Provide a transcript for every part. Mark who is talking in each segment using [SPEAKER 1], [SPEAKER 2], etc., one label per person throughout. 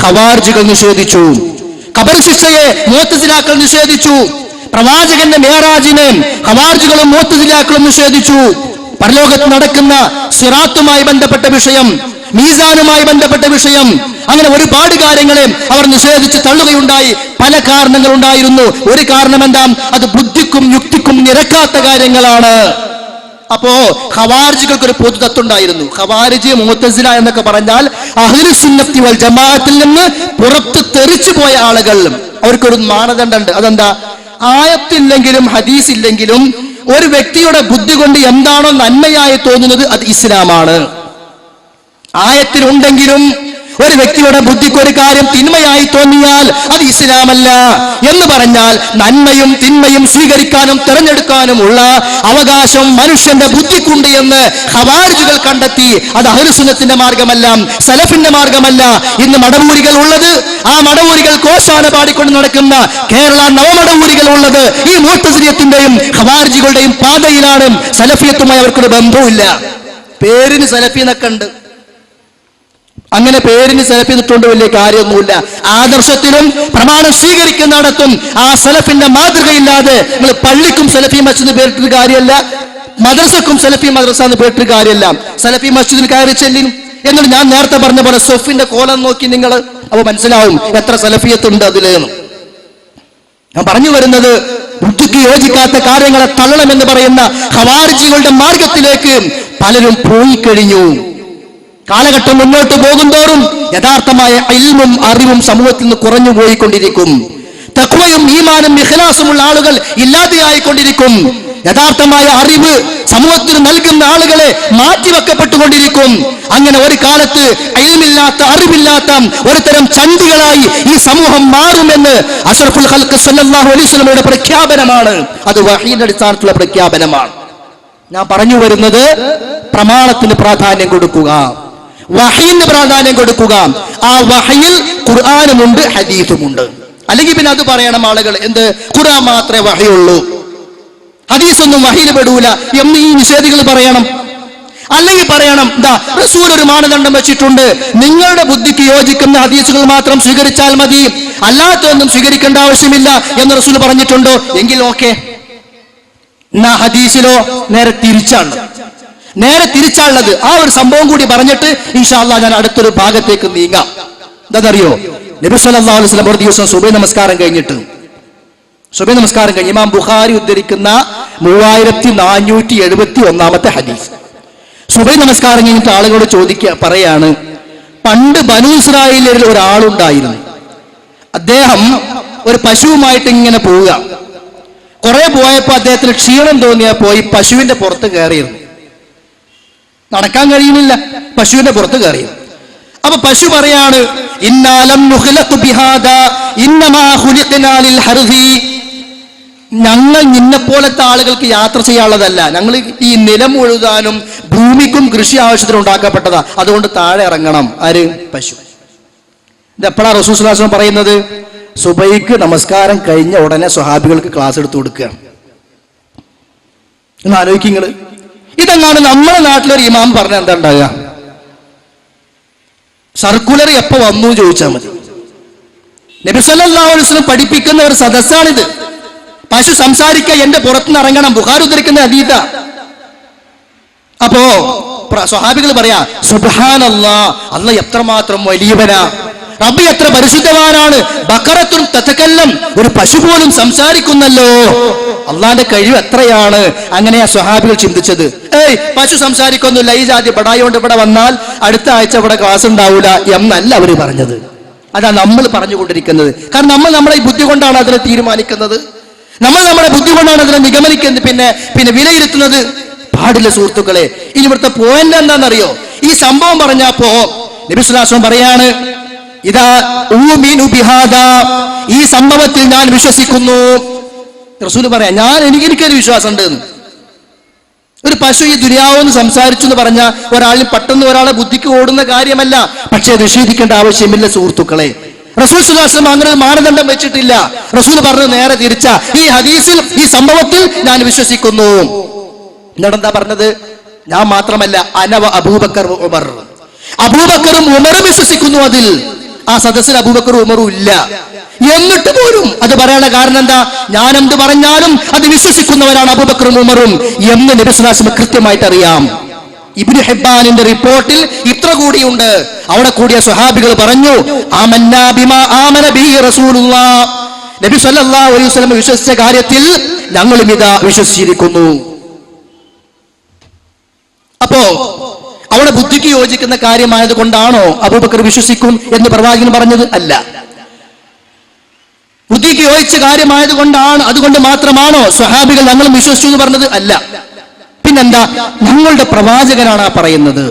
[SPEAKER 1] ഖവാരിജികൾ നിഷേധിച്ചു. ഖബർ ശിക്ഷയെ മുഅ്തസിലാക്കൾ നിഷേധിച്ചു. പ്രവാചകന്റെ മേറാജിനെ ഖവാരിജികളും മുഅ്തസിലാക്കളും നിഷേധിച്ചു. പരലോകത്ത് നടക്കുന്ന സിറാത്തുമായി ബന്ധപ്പെട്ട വിഷയം, മീസാനുമായി ബന്ധപ്പെട്ട വിഷയം, അങ്ങനെ ഒരുപാട് കാര്യങ്ങളെ അവർ നിഷേധിച്ച് തള്ളുകയുണ്ടായി. പല കാരണങ്ങളുണ്ടായിരുന്നു. ഒരു കാരണം എന്താ? അത് ബുദ്ധിക്കും യുക്തിക്കും നിരക്കാത്ത കാര്യങ്ങളാണ്. അപ്പോ ഖവാരിജികൾക്ക് ഒരു പൊതു തത്വമുണ്ടായിരുന്നു. ഖവാരിജ്, മുഅ്തസില എന്നൊക്കെ പറഞ്ഞാൽ അഹ്ലുസ് സുന്നത്തി വൽ ജമാഅത്തിൽ നിന്ന് പുറത്ത് തെറിച്ചു പോയ ആളുകൾ. അവർക്കൊരു മാനദണ്ഡമുണ്ട്. അതെന്താ? ആയത്തില്ലെങ്കിലും ഹദീസ് ഇല്ലെങ്കിലും ഒരു വ്യക്തിയുടെ ബുദ്ധി കൊണ്ട് എന്താണോ നന്മയായി തോന്നുന്നത് അത് ഇസ്ലാമാണ്. ആയത്തിലുണ്ടെങ്കിലും ഒരു വ്യക്തിയുടെ ബുദ്ധിക്ക് ഒരു കാര്യം തിന്മയായി തോന്നിയാൽ അത് ഇസ്ലാമല്ല എന്ന് പറഞ്ഞാൽ നന്മയും തിന്മയും സ്വീകരിക്കാനും തിരഞ്ഞെടുക്കാനുമുള്ള അവകാശം മനുഷ്യന്റെ ബുദ്ധിക്കുണ്ട് എന്ന് ഖവാരിജികൾ കണ്ടെത്തി. അത് അഹ്ലുസുന്നത്തിന്റെ മാർഗമല്ല, സലഫിന്റെ മാർഗമല്ല. ഇന്ന് മടവൂരികൾ ഉള്ളത്, ആ മടവൂരികൾ കോശാന പാടിക്കൊണ്ട് നടക്കുന്ന കേരള നവമടവൂരികൾ ഉള്ളത് ഈ മുഅ്തസിലിയത്തിന്റെയും ഖവാരിജികളുടെയും പാതയിലാണ്. സലഫിയത്തുമായി അവർക്കൊരു ബന്ധവുമില്ല. പേരിന് സലഫി എന്നൊക്കെ ഉണ്ട്. അങ്ങനെ പേരിന് സലഫി നിട്ടുകൊണ്ട് വലിയ കാര്യമൊന്നുമില്ല. ആദർശത്തിലും പ്രമാണം സ്വീകരിക്കുന്നിടത്തും ആ സലഫിന്റെ മാതൃകയില്ലാതെ നിങ്ങൾ പള്ളിക്കും സലഫി മസ്ജിദ് പേരിട്ടൊരു കാര്യമല്ല, മദ്രസക്കും സലഫി മദ്രസ എന്ന് പേരിട്ടൊരു കാര്യമല്ല. സലഫി മസ്ജിദിൽ കയറി ചെല്ലും. എന്നിട്ട് ഞാൻ നേരത്തെ പറഞ്ഞ പോലെ സൊഫിന്റെ കോലം നോക്കി നിങ്ങൾ അപ്പൊ മനസ്സിലാവും എത്ര സലഫിയത്തുണ്ട് അതിലേന്ന്. ഞാൻ പറഞ്ഞു വരുന്നത്, ബുദ്ധിക്ക് യോജിക്കാത്ത കാര്യങ്ങളെ തള്ളണമെന്ന് പറയുന്ന ഖവാരിജികളുടെ മാർഗത്തിലേക്ക് പലരും പോയി കഴിഞ്ഞു. കാലഘട്ടം മുന്നോട്ട് പോകുന്തോറും യഥാർത്ഥമായ ഇൽമും അറിവും സമൂഹത്തിൽ നിന്ന് കുറഞ്ഞു പോയിക്കൊണ്ടിരിക്കും. തഖ്വയും ഈമാനും ഇഖ്ലാസുമുള്ള ആളുകൾ ഇല്ലാതെയായിക്കൊണ്ടിരിക്കും. യഥാർത്ഥമായ അറിവ് സമൂഹത്തിന് നൽകുന്ന ആളുകളെ മാറ്റിവെക്കപ്പെട്ടുകൊണ്ടിരിക്കും. അങ്ങനെ ഒരു കാലത്ത് ഇൽമില്ലാത്ത, അറിവില്ലാത്ത ഒരു തരം ചണ്ടികളായി ഈ സമൂഹം മാറുമെന്ന് അഷ്റഫുൽ ഖൽഖ് സല്ലല്ലാഹു അലൈഹി വസല്ലമയുടെ പ്രഖ്യാപനമാണ്. അത് വഹീന്റെ അടിസ്ഥാനത്തിലുള്ള പ്രഖ്യാപനമാണ്. ഞാൻ പറഞ്ഞു വരുന്നത്, പ്രമാണത്തിന് പ്രാധാന്യം കൊടുക്കുക, വഹീന് പ്രാധാന്യം കൊടുക്കുക. ആ വഹയിൽ ഖുർആനുമുണ്ട്, ഹദീസുമുണ്ട്. അല്ലെങ്കിൽ പിന്നെ അത് പറയണം ആളുകൾ, എന്ത് ഖുർആൻ മാത്രമേ വഹയുള്ളൂ, ഹദീസൊന്നും വഹയിൽ പെടൂല എന്ന് ഈ നിഷേധികൾ പറയണം. അല്ലെങ്കിൽ പറയണം, റസൂൽ ഒരു മാനദണ്ഡം വെച്ചിട്ടുണ്ട്, നിങ്ങളുടെ ബുദ്ധിക്ക് യോജിക്കുന്ന ഹദീസുകൾ മാത്രം സ്വീകരിച്ചാൽ മതി, അല്ലാത്തൊന്നും സ്വീകരിക്കേണ്ട ആവശ്യമില്ല എന്ന് റസൂൽ പറഞ്ഞിട്ടുണ്ടോ? എങ്കിൽ ഓക്കെ. എന്നാ ഹദീസിലോ നേരെ തിരിച്ചാണ്, നേരെ തിരിച്ചാണുള്ളത്. ആ ഒരു സംഭവം കൂടി പറഞ്ഞിട്ട് ഇൻഷാ അല്ലാഹ് ഞാൻ അടുത്തൊരു ഭാഗത്തേക്ക് നീങ്ങാം. എന്താണെന്നറിയോ? നബി സല്ലല്ലാഹു അലൈഹി വസല്ലം ഒരു ദിവസം സുബഹി നമസ്കാരം കഴിഞ്ഞിട്ട്, സുബഹി നമസ്കാരം കഴിഞ്ഞ് ഇമാം ബുഖാരി ഉദ്ധരിക്കുന്ന 3471 ഹദീസ്, സുബഹി നമസ്കാരം കഴിഞ്ഞിട്ട് ആളുകളോട് പറയാണ്, പണ്ട് ബനൂ ഇസ്രായേലിൽ ഒരാളുണ്ടായിരുന്നു. അദ്ദേഹം ഒരു പശുവുമായിട്ട് ഇങ്ങനെ പോവുക. കുറെ പോയപ്പോ അദ്ദേഹത്തിന് ക്ഷീണം തോന്നിയാ പോയി പശുവിന്റെ പുറത്ത് കയറിയിരുന്നു. നടക്കാൻ കഴിയുന്നില്ല, പശുവിന്റെ പുറത്ത് കയറി. അപ്പൊ പശു പറയാണ്, ഞങ്ങൾ നിന്നെപ്പോലത്തെ ആളുകൾക്ക് യാത്ര ചെയ്യാനുള്ളതല്ല, ഞങ്ങൾ ഈ നിലം ഉഴുതാനും ഭൂമിക്കും കൃഷി ആവശ്യത്തിന് ഉണ്ടാക്കപ്പെട്ടതാ, അതുകൊണ്ട് താഴെ ഇറങ്ങണം. ആര്? പശു. ഇത് എപ്പോഴാണ് റസൂൽ സ്വല്ലല്ലാഹു അലൈഹി വസല്ലം പറയുന്നത്? സുബൈക്ക് നമസ്കാരം കഴിഞ്ഞ ഉടനെ സ്വഹാബികൾക്ക് ക്ലാസ് എടുത്തു കൊടുക്കുകയാണ്. എന്ന് ആലോചിക്കുക. ഇതെങ്ങാണ് നമ്മുടെ നാട്ടിലൊരു ഇമാം പറഞ്ഞ എന്താ ഉണ്ടാകുക? സർക്കുലർ എപ്പോ വന്നു ചോദിച്ചാൽ മതി. നബി സല്ലല്ലാഹു അലൈഹി വസല്ലം പഠിപ്പിക്കുന്ന ഒരു സദസ്സാണിത്. പശു സംസാരിക്കുക, എന്റെ പുറത്തുനിന്ന് ഇറങ്ങണം. ബുഖാരി ഉദ്ധരിക്കുന്ന ഹദീസാ. അപ്പോ സ്വഹാബികൾ പറയാ, സുബ്ഹാനല്ലാഹ്, അല്ലാഹ് എത്രമാത്രം വലിയവനാ, റബ്ബ് എത്ര പരിശുദ്ധവാനാണ്, ബഖറത്തുൻ തതകല്ലം, ഒരു പശു പോലും സംസാരിക്കുന്നല്ലോ, അള്ളാന്റെ കഴിവ് എത്രയാണ്. അങ്ങനെയാ സ്വഹാബികൾ ചിന്തിച്ചത്. പശു സംസാരിക്കൊന്നുമില്ല, ഈ ജാതി ബടായി കൊണ്ട് ഇവിടെ വന്നാൽ അടുത്ത ആഴ്ച ഇവിടെ ക്ലാസ് ഉണ്ടാവൂല എന്നല്ല അവര് പറഞ്ഞത്. അതാ നമ്മൾ പറഞ്ഞുകൊണ്ടിരിക്കുന്നത്. കാരണം നമ്മൾ നമ്മുടെ ഈ ബുദ്ധി കൊണ്ടാണ് അതിനെ തീരുമാനിക്കുന്നത്, നമ്മൾ നമ്മുടെ ബുദ്ധി കൊണ്ടാണ് അതിനെ നിഗമനിക്കുന്നത്, പിന്നെ വിലയിരുത്തുന്നത്. പാടില്ല സുഹൃത്തുക്കളെ. ഇനി ഇവിടുത്തെ പോയിന്റ് എന്താണെന്നറിയോ? ഈ സംഭവം പറഞ്ഞപ്പോ നബി സല്ലല്ലാഹു അലൈഹി വസല്ലം പറയാണ്, ഇതാ ഊമിനു ബിഹാദാ, ഈ സംഭവത്തിൽ ഞാൻ വിശ്വസിക്കുന്നു. റസൂൽ പറയാ, എനിക്കൊരു വിശ്വാസം ഉണ്ട്. ഒരു പശു ഈ ദുനിയാവെന്ന് സംസാരിച്ചു എന്ന് പറഞ്ഞ ഒരാളിൽ പെട്ടെന്ന് ഒരാളെ ബുദ്ധിക്ക് ഓടുന്ന കാര്യമല്ല. പക്ഷേ നിഷേധിക്കേണ്ട ആവശ്യമില്ല സുഹൃത്തുക്കളെ. റസൂൽ സ്വല്ലല്ലാഹു അലൈഹി വസല്ലം അങ്ങനെ ഒരു മാനദണ്ഡം വെച്ചിട്ടില്ല. റസൂൽ പറഞ്ഞത് നേരെ തിരിച്ച, ഈ ഹദീസിൽ, ഈ സംഭവത്തിൽ ഞാൻ വിശ്വസിക്കുന്നു. എന്നിട്ടെന്താ പറഞ്ഞത്? ഞാൻ മാത്രമല്ല, അനവ അബൂബക്കർ ഉമർ, അബൂബക്കറും ഉമറും വിശ്വസിക്കുന്നു അതിൽ. ആ സദസ്സിൽ അബൂബക്കറും ഉമറും ഇല്ല. എന്നിട്ട് പോലും അത് പറയാനുള്ള കാരണം എന്താ? ഞാൻ എന്ത് പറഞ്ഞാലും അത് വിശ്വസിക്കുന്നവരാണ് അബൂബക്കറും ഉമറും എന്ന് നബി സല്ലല്ലാഹു അലൈഹി വസല്ലം കൃത്യമായിട്ട് അറിയാം. ഇബ്നു ഹിബ്ബാനിന്റെ റിപ്പോർട്ടിൽ ഇത്ര കൂടിയുണ്ട്. അവിടെ കൂടിയ സ്വഹാബികൾ പറഞ്ഞു, ആമന്നാ ബിമാ ആമന ബിഹി റസൂലുള്ളാഹ്, നബി സല്ലല്ലാഹു അലൈഹി വസല്ലം വിശ്വസിച്ച കാര്യത്തിൽ ഞങ്ങളും ഇതാ വിശ്വസിച്ചിരിക്കുന്നു. അപ്പോ അവിടെ ബുദ്ധിക്ക് യോജിക്കുന്ന കാര്യമായത് കൊണ്ടാണോ അബൂബക്കർ വിശ്വസിക്കും എന്ന് പ്രവാചകൻ പറഞ്ഞത്? അല്ല. ബുദ്ധിക്ക് യോജിച്ച കാര്യമായത് കൊണ്ടാണ്, അതുകൊണ്ട് മാത്രമാണോ സ്വഹാബികൾ ഞങ്ങളും വിശ്വസിച്ചു എന്ന് പറഞ്ഞത്? അല്ല. പിന്നെന്താ? ഞങ്ങളുടെ പ്രവാചകനാണ് ആ പറയുന്നത്,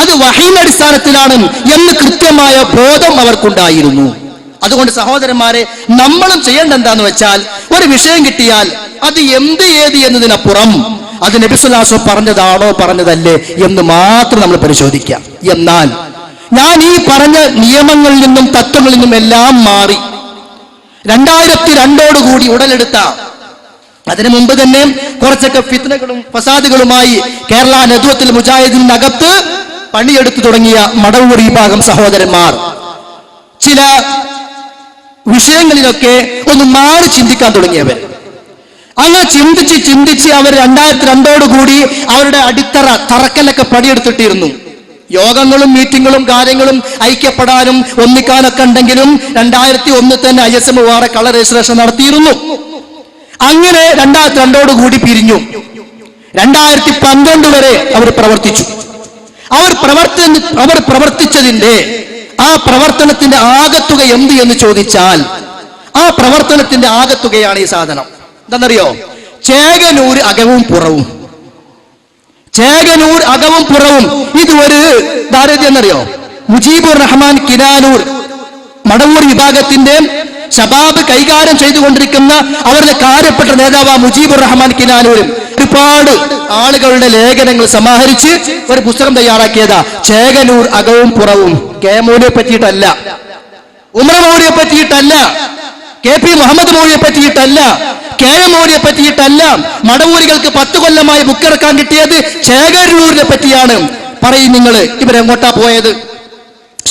[SPEAKER 1] അത് വഹീന്റെ അടിസ്ഥാനത്തിലാണ് എന്ന് കൃത്യമായ ബോധം അവർക്കുണ്ടായിരുന്നു. അതുകൊണ്ട് സഹോദരന്മാരെ, നമ്മളും ചെയ്യേണ്ട എന്താന്ന് വെച്ചാൽ, ഒരു വിഷയം കിട്ടിയാൽ അത് എന്ത് ഏത് എന്നതിനപ്പുറം അത് നബി സല്ലല്ലാഹു അലൈഹി വസല്ലം പറഞ്ഞതാണോ പറഞ്ഞതല്ലേ എന്ന് മാത്രം നമ്മൾ പരിശോധിക്കാം. എന്നാൽ ഞാൻ ഈ പറഞ്ഞ നിയമങ്ങളിൽ നിന്നും തത്വങ്ങളിൽ നിന്നും എല്ലാം മാറി 2002 ഉടലെടുത്ത, അതിനു മുമ്പ് തന്നെ കുറച്ചൊക്കെ ഫിത്നകളും ഫസാദുകളുമായി കേരള നദ്വത്തുൽ മുജാഹിദീനകത്ത് പണിയെടുത്തു തുടങ്ങിയ മടവൂർ വിഭാഗം സഹോദരന്മാർ ചില വിഷയങ്ങളിലൊക്കെ ഒന്ന് മാറി ചിന്തിക്കാൻ തുടങ്ങിയവർ. അങ്ങനെ ചിന്തിച്ച് അവർ 2002 അവരുടെ അടിത്തറ തറക്കലൊക്കെ പണിയെടുത്തിട്ടിരുന്നു. യോഗങ്ങളും മീറ്റിങ്ങുകളും കാര്യങ്ങളും ഐക്യപ്പെടാനും ഒന്നിക്കാനൊക്കെ ഉണ്ടെങ്കിലും 2001 തന്നെ ISM വേറെ കളർ രജിസ്ട്രേഷൻ നടത്തിയിരുന്നു. അങ്ങനെ 2002 പിരിഞ്ഞു. 2012 വരെ അവർ പ്രവർത്തിച്ചു. അവർ പ്രവർത്തിച്ചതിന്റെ ആ പ്രവർത്തനത്തിന്റെ ആകത്തുക എന്ത് എന്ന് ചോദിച്ചാൽ, ആ പ്രവർത്തനത്തിന്റെ ആകത്തുകയാണ് ഈ സാധനം. എന്താണെന്നറിയോ? ചേകനൂർ അകവും പുറവും. ചേകനൂർ അകവും പുറവും ഇത് ഒരു ദാരിദ്ര്യം എന്നറിയോ? മുജീബുർ റഹ്മാൻ കിനാനൂർ മടവൂർ വിഭാഗത്തിന്റെ ശബാബ് കൈകാര്യം ചെയ്തുകൊണ്ടിരിക്കുന്ന അവരുടെ കാര്യപ്പെട്ട നേതാവ് മുജീബുർ റഹ്മാൻ കിനാനൂരും ഒരുപാട് ആളുകളുടെ ലേഖനങ്ങൾ സമാഹരിച്ച് ഒരു പുസ്തകം തയ്യാറാക്കിയതാ. ചേകനൂർ അകവും പുറവും. കെ മൗലിയെ പറ്റിയിട്ടല്ല, ഉമർ മൗലിയെ പറ്റിയിട്ടല്ല, KP മുഹമ്മദ് മൗലിയെ പറ്റിയിട്ടല്ല, KM മൗലിയെ പറ്റിയിട്ടല്ല. മടവൂരികൾക്ക് 10 കൊല്ലമായി ബുക്കിറക്കാൻ കിട്ടിയത് ചേകനൂരിനെ പറ്റിയാണ്. പറയും നിങ്ങൾ ഇവരെങ്ങോട്ടാ പോയത്?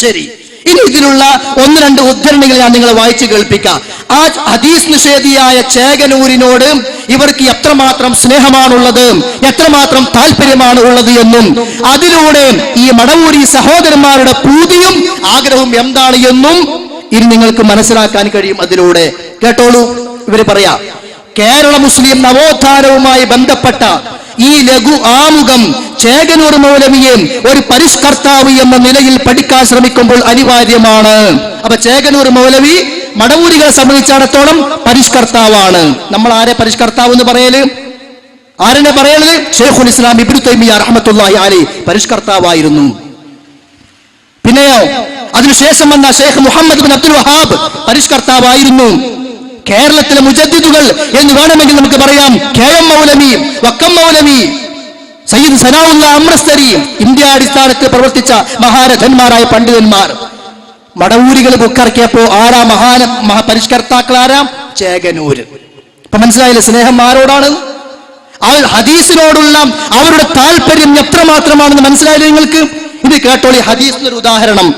[SPEAKER 1] ശരി, ഇനി ഇതിലുള്ള 1-2 ഉദ്ധരണികൾ ഞാൻ നിങ്ങളെ വായിച്ച് കേൾപ്പിക്കാം. ആ ഹദീസ് നിഷേധിയായ ചേകനൂരിനോട് ഇവർക്ക് എത്രമാത്രം സ്നേഹമാണുള്ളത്, എത്രമാത്രം താല്പര്യമാണ് ഉള്ളത് എന്നും അതിലൂടെ ഈ മടവൂരി സഹോദരന്മാരുടെ പൂതിയും ആഗ്രഹവും എന്താണ് എന്നും ഇനി നിങ്ങൾക്ക് മനസ്സിലാക്കാൻ കഴിയും അതിലൂടെ. കേട്ടോളൂ, ഇവര് പറയാ, കേരള മുസ്ലിം നവോത്ഥാനവുമായി ബന്ധപ്പെട്ട ഈ ലഘു ആമുഖം ചേകനൂർ മൗലവിയെ ഒരു പരിഷ്കർത്താവ് എന്ന നിലയിൽ പഠിക്കാൻ ശ്രമിക്കുമ്പോൾ അനിവാര്യമാണ്. അപ്പൊ ചേകനൂർ മൗലവി മടവൂരികളെ സംബന്ധിച്ചിടത്തോളം പരിഷ്കർത്താവാണ്. നമ്മൾ ആരെ പരിഷ്കർത്താവ് എന്ന് പറയല്? ആരെന്നെ പറയണത്? ഷെയ്ഖുൽ ഇസ്ലാം ഇബ്നു തൈമിയ്യ റഹ്മത്തുള്ളാഹി അലൈഹി പരിഷ്കർത്താവായിരുന്നു. പിന്നെയോ അതിനുശേഷം വന്ന ഷെയ്ഖ് മുഹമ്മദ് ബിൻ അബ്ദുൽ വഹാബ് പരിഷ്കർത്താവായിരുന്നു. കേരളത്തിലെ മുജദ്ദിദുകൾ എന്ന് വേണമെങ്കിൽ നമുക്ക് പറയാം. KM മൗലവി, വക്കം മൗലവി, സയ്യിദ് സനാഉല്ല അമ്രസ്തരി, ഇന്ത്യ അടിസ്ഥാനത്തിൽ പ്രവർത്തിച്ച മഹാരഥന്മാരായ പണ്ഡിതന്മാർ. മടവൂരികൾ ബുക്കിറക്കിയപ്പോ ആരാ പരിഷ്കർത്താക്കൾ? ആരാ? ചേകനൂര്. ഇപ്പൊ മനസ്സിലായില്ലേ സ്നേഹം ആരോടാണ്? ഹദീസിനോടുള്ള അവരുടെ താല്പര്യം എത്രമാത്രമാണെന്ന് മനസ്സിലായില്ലേ നിങ്ങൾക്ക്? ഇത് കേട്ടോളി. ഹദീസിനൊരു ഉദാഹരണം.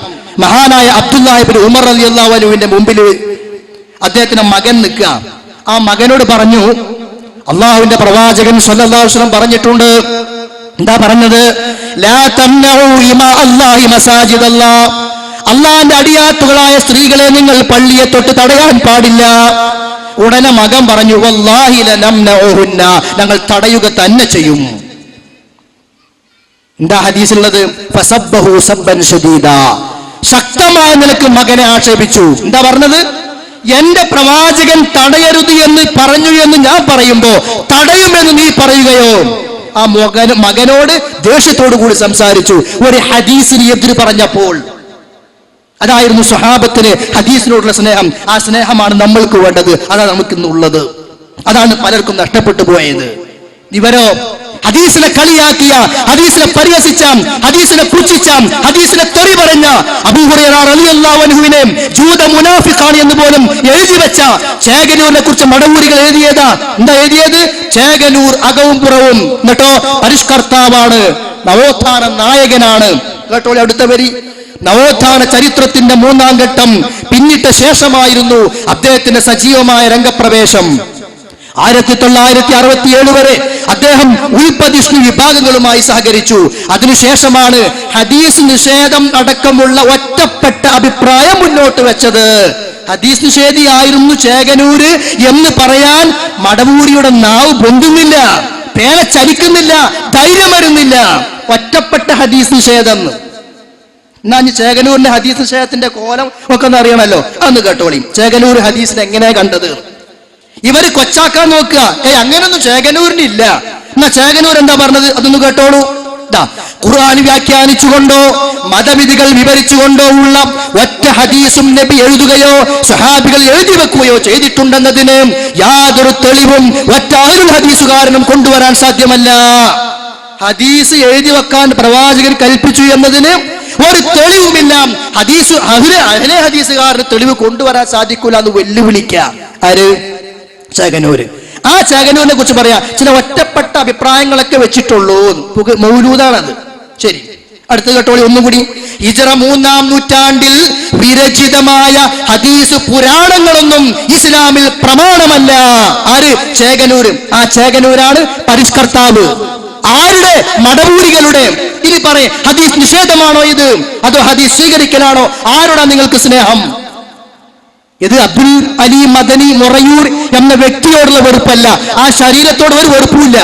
[SPEAKER 1] മഹാനായ അബ്ദുല്ലാഹി ഇബ്നു ഉമർ റളിയല്ലാഹു അൻഹുവിന്റെ മുമ്പിൽ അദ്ദേഹത്തിന്റെ മകൻ നിൽക്കുക. ആ മകനോട് പറഞ്ഞു, അള്ളാഹുവിന്റെ പ്രവാചകൻ സ്വല്ലല്ലാഹു അലൈഹി വസല്ലം പറഞ്ഞിട്ടുണ്ട്. എന്താ പറഞ്ഞത്? ലാ തംനഉ ഇമാ അല്ലാഹി മസാജിദല്ലാഹ്, അള്ളാഹിന്റെ അടിയാത്തുകളായ സ്ത്രീകളെ നിങ്ങൾ പള്ളിയെ തൊട്ട് തടയാൻ പാടില്ല. ഉടനെ മകൻ പറഞ്ഞു, വല്ലാഹി ലനംനഉഹുന്ന, ഞങ്ങൾ തടയുക തന്നെ ചെയ്യും. എന്താ ഹദീസിലുള്ളത്? ഫസബ്ബഹു സബ്ബൻ ശദീദാ, ശക്തമായ നിലക്ക് മകനെ ആക്ഷേപിച്ചു. എന്താ പറഞ്ഞത്? എന്റെ പ്രവാചകൻ തടയരുത് എന്ന് പറഞ്ഞു എന്ന് ഞാൻ പറയുമ്പോ തടയുമെന്ന് നീ പറയുകയോ? ആ മകനോട് ദേഷ്യത്തോടു കൂടി സംസാരിച്ചു. ഒരു ഹദീസിന് എതിര് പറഞ്ഞപ്പോൾ. അതായിരുന്നു സ്വഹാബത്തിന് ഹദീസിനോടുള്ള സ്നേഹം. ആ സ്നേഹമാണ് നമ്മൾക്ക് വേണ്ടത്. അതാണ് നമുക്കിന്നുള്ളത്. അതാണ് പലർക്കും നഷ്ടപ്പെട്ടു പോയത്. ഇവരോ ഹദീസിനെ കളിയാക്കിയ, ഹദീസിനെ പരിഹസിച്ച, ഹദീസിനെ പുച്ഛിച്ച, ഹദീസിനെ തെറി പറഞ്ഞ അബൂ ഹുറൈറ റളിയല്ലാഹു അൻഹുവിനെ ജൂത മുനാഫിഖാണ് എന്ന് പോലും എഴുതി വെച്ച ചേകനൂരിനെ കുറിച്ച് മടവൂരികൾ എഴുതിയതാ. എന്താ എഴുതിയത്? ചേകനൂർ അകവും പുറവും. എന്നിട്ടോ പരിഷ്കർത്താവാണ്, നവോത്ഥാന നായകനാണ്. കേട്ടോളി അടുത്ത വരി. നവോത്ഥാന ചരിത്രത്തിന്റെ 3-ാം ഘട്ടം പിന്നിട്ട ശേഷമായിരുന്നു അദ്ദേഹത്തിന്റെ സജീവമായ രംഗപ്രവേശം. 1967 വരെ അദ്ദേഹം ഉൽപ്പതിഷ്ണു വിഭാഗങ്ങളുമായി സഹകരിച്ചു. അതിനുശേഷമാണ് ഹദീസ് നിഷേധം അടക്കമുള്ള ഒറ്റപ്പെട്ട അഭിപ്രായം മുന്നോട്ട് വെച്ചത്. ഹദീസ് നിഷേധിയായിരുന്നു ചേകനൂര് എന്ന് പറയാൻ മടവൂരിയുടെ നാവ് പൊന്തുന്നില്ല, പേന ചലിക്കുന്നില്ല, ധൈര്യം വരുന്നില്ല. ഒറ്റപ്പെട്ട ഹദീസ് നിഷേധം. എന്നാ ചേകനൂരിന്റെ ഹദീസ് നിഷേധത്തിന്റെ കോലം ഒക്കെ ഒന്ന് അറിയണമല്ലോ, അന്ന് കേട്ടോളി. ചേകനൂർ ഹദീസിനെ എങ്ങനെയാ കണ്ടത്? ഇവര് കൊച്ചാക്കാൻ നോക്കുക. അങ്ങനൊന്നും ചേകനൂരിന് ഇല്ല. എന്നാ ചേകനൂർ എന്താ പറഞ്ഞത്? അതൊന്ന് കേട്ടോളൂ. ഖുർആൻ വ്യാഖ്യാനിച്ചുകൊണ്ടോ മതവിധികൾ വിവരിച്ചുകൊണ്ടോ ഉള്ള ഒറ്റ ഹദീസും നബി എഴുതുകയോ സ്വഹാബികൾ എഴുതി വെക്കുകയോ ചെയ്തിട്ടുണ്ടെന്നതിന് യാതൊരു തെളിവും ഒറ്റ അഹ്ലുൽ ഹദീസുകാരനും കൊണ്ടുവരാൻ സാധ്യമല്ല. ഹദീസ് എഴുതി വെക്കാൻ പ്രവാചകൻ കൽപ്പിച്ചു എന്നതിന് ഒരു തെളിവുമില്ല. അഹ്ലെ ഹദീസുകാരന് തെളിവ് കൊണ്ടുവരാൻ സാധിക്കൂല എന്ന് വെല്ലുവിളിക്കുക. ആര്? ചേകനൂര്. ആ ചേകനൂരിനെ കുറിച്ച് പറയാ ചില ഒറ്റപ്പെട്ട അഭിപ്രായങ്ങളൊക്കെ വെച്ചിട്ടുള്ളൂ. മൗലൂദാണത്. ശരി, അടുത്ത കേട്ടോളി ഒന്നുകൂടി. ഹിജ്റ 3-ാം നൂറ്റാണ്ടിൽ വിരചിതമായ ഹദീസ് പുരാണങ്ങളൊന്നും ഇസ്ലാമിൽ പ്രമാണമല്ല. ആര്? ചേകനൂര്. ആ ചേകനൂരാണ് പരിഷ്കർത്താവ്. ആരുടെ? മടവൂരികളുടെ. ഇനി പറയേ, ഹദീസ് നിഷേധമാണോ ഇത്, അതോ ഹദീസ് സ്വീകരിക്കലാണോ? ആരോടാ നിങ്ങൾക്ക് സ്നേഹം? ഇത് അബ്ദുൽ അലി മദനി മൊറയൂർ എന്ന വ്യക്തിയോടുള്ള വെറുപ്പല്ല, ആ ശരീരത്തോട് ഒരു വെറുപ്പുമില്ല.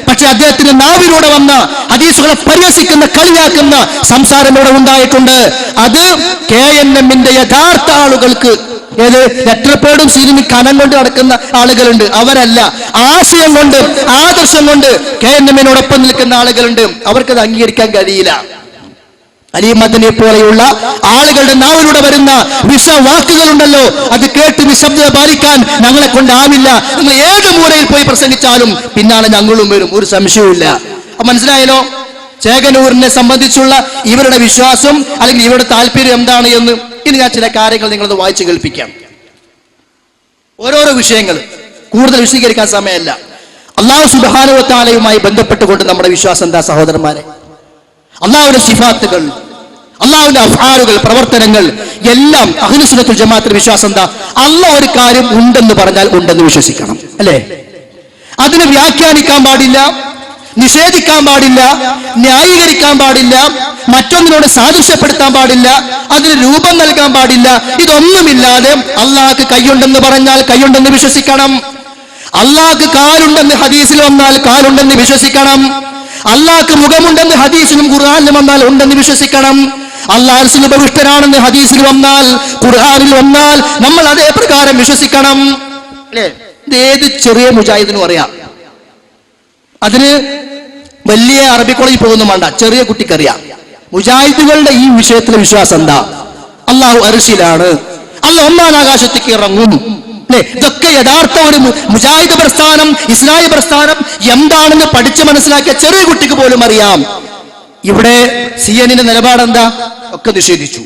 [SPEAKER 1] പക്ഷെ അദ്ദേഹത്തിന്റെ നാവിലൂടെ വന്ന ഹദീസുകളെ പരിഹസിക്കുന്ന, കളിയാക്കുന്ന സംസാരം ഇവിടെ ഉണ്ടായിട്ടുണ്ട്. അത് KNM-ന്റെ യഥാർത്ഥ ആളുകൾക്ക്, ഏത് ലെറ്റർപേഡും സിനിമ കനം കൊണ്ട് നടക്കുന്ന ആളുകളുണ്ട്, അവരല്ല. ആശയം കൊണ്ട്, ആദർശം കൊണ്ട് KNM-നോടൊപ്പം നിൽക്കുന്ന ആളുകളുണ്ട്. അവർക്കത് അംഗീകരിക്കാൻ കഴിയില്ല. അലി മദനിയെ പോലെയുള്ള ആളുകളുടെ നാവിലൂടെ വരുന്ന വിഷവാക്കുകളുണ്ടല്ലോ, അത് കേട്ട് നിശബ്ദത പാലിക്കാൻ ഞങ്ങളെ കൊണ്ടാവില്ല. നിങ്ങൾ ഏത് മൂലയിൽ പോയി പ്രസംഗിച്ചാലും പിന്നാലെ ഞങ്ങളും വരും, ഒരു സംശയവുമില്ല. അപ്പൊ മനസ്സിലായല്ലോ ചേകനൂരിനെ സംബന്ധിച്ചുള്ള ഇവരുടെ വിശ്വാസം അല്ലെങ്കിൽ ഇവരുടെ താല്പര്യം എന്താണ് എന്ന്. ഇനി ഞാൻ ചില കാര്യങ്ങൾ നിങ്ങളത് വായിച്ചു കേൾപ്പിക്കാം. ഓരോരോ വിഷയങ്ങൾ കൂടുതൽ വിശദീകരിക്കാൻ സമയമല്ല. അല്ലാഹു സുബ്ഹാനഹു വ തആലയുമായി ബന്ധപ്പെട്ടുകൊണ്ട് നമ്മുടെ വിശ്വാസം എന്താ സഹോദരന്മാരെ? അല്ലാഹുവിന്റെ സിഫാത്തുകൾ, അല്ലാഹുവിന്റെ അഫ്ആലുകൾ, പ്രവർത്തനങ്ങൾ എല്ലാം അഹ്ലു സുന്നത്തുൽ ജമാഅത്തിന്റെ വിശ്വാസം എന്താ? അല്ലാഹ് ഒരു കാര്യം ഉണ്ടെന്ന് പറഞ്ഞാൽ ഉണ്ടെന്ന് വിശ്വസിക്കണം, അല്ലേ? അതിനെ വ്യാഖ്യാനിക്കാൻ പാടില്ല, നിഷേധിക്കാൻ പാടില്ല, ന്യായീകരിക്കാൻ പാടില്ല, മറ്റൊന്നിനോട് സാദൃശ്യപ്പെടുത്താൻ പാടില്ല, അതിന് രൂപം നൽകാൻ പാടില്ല. ഇതൊന്നുമില്ലാതെ അള്ളാഹ്ക്ക് കൈയുണ്ടെന്ന് പറഞ്ഞാൽ കൈയുണ്ടെന്ന് വിശ്വസിക്കണം. അള്ളാഹ്ക്ക് കാലുണ്ടെന്ന് ഹദീസിൽ വന്നാൽ കാലുണ്ടെന്ന് വിശ്വസിക്കണം. അള്ളാഹ്ക്ക് മുഖമുണ്ടെന്ന് ഹദീസിലും ഖുർആനിലും വന്നാൽ ഉണ്ടെന്ന് വിശ്വസിക്കണം. അള്ളാഹ് സുബ്ഹാനഹു ഹദീസിൽ വന്നാൽ ഖുർആനിൽ വന്നാൽ നമ്മൾ അതേ പ്രകാരം വിശ്വസിക്കണം, അല്ലേ? ഇത് ഏത് ചെറിയ മുജാഹിദിനും അറിയാം. അതിന് വലിയ അറബി കോളേജിൽ പോകുന്നു വേണ്ട, ചെറിയ കുട്ടിക്കറിയാം. മുജാഹിദുകളുടെ ഈ വിഷയത്തിലെ വിശ്വാസം എന്താ? അള്ളാഹു അർശിലാണ്, അള്ളാഹ് ഒന്നാം ആകാശത്തേക്ക് ഇറങ്ങും, അല്ലെ? ഇതൊക്കെ യഥാർത്ഥ ഒരു മുജാഹിദ് പ്രസ്ഥാനം, ഇസ്ലാഹി പ്രസ്ഥാനം എന്താണെന്ന് പഠിച്ച് മനസ്സിലാക്കിയ ചെറിയ കുട്ടിക്ക് പോലും അറിയാം. ഇവിടെ CNN നിലപാടെന്താ? ഒക്കെ നിഷേധിച്ചു.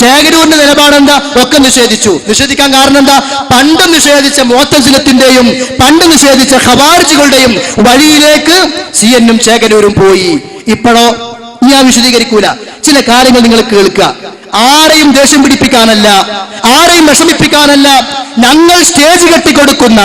[SPEAKER 1] ചേകനൂരിന്റെ നിലപാടെന്താ? ഒക്കെ നിഷേധിച്ചു. നിഷേധിക്കാൻ കാരണം എന്താ? പണ്ട് നിഷേധിച്ച മുഅ്തസിലത്തിന്റെയും പണ്ട് നിഷേധിച്ച ഖവാരിജികളുടെയും വഴിയിലേക്ക് CNN-ഉം ചേകനൂരും പോയി. ഇപ്പോഴോ ഞാൻ വിശദീകരിക്കൂല. ചില കാര്യങ്ങൾ നിങ്ങൾ കേൾക്കുക. ആരെയും ദേഷ്യം പിടിപ്പിക്കാനല്ല, ആരെയും വിഷമിപ്പിക്കാനല്ല, ഞങ്ങൾ സ്റ്റേജ് കെട്ടിക്കൊടുക്കുന്ന,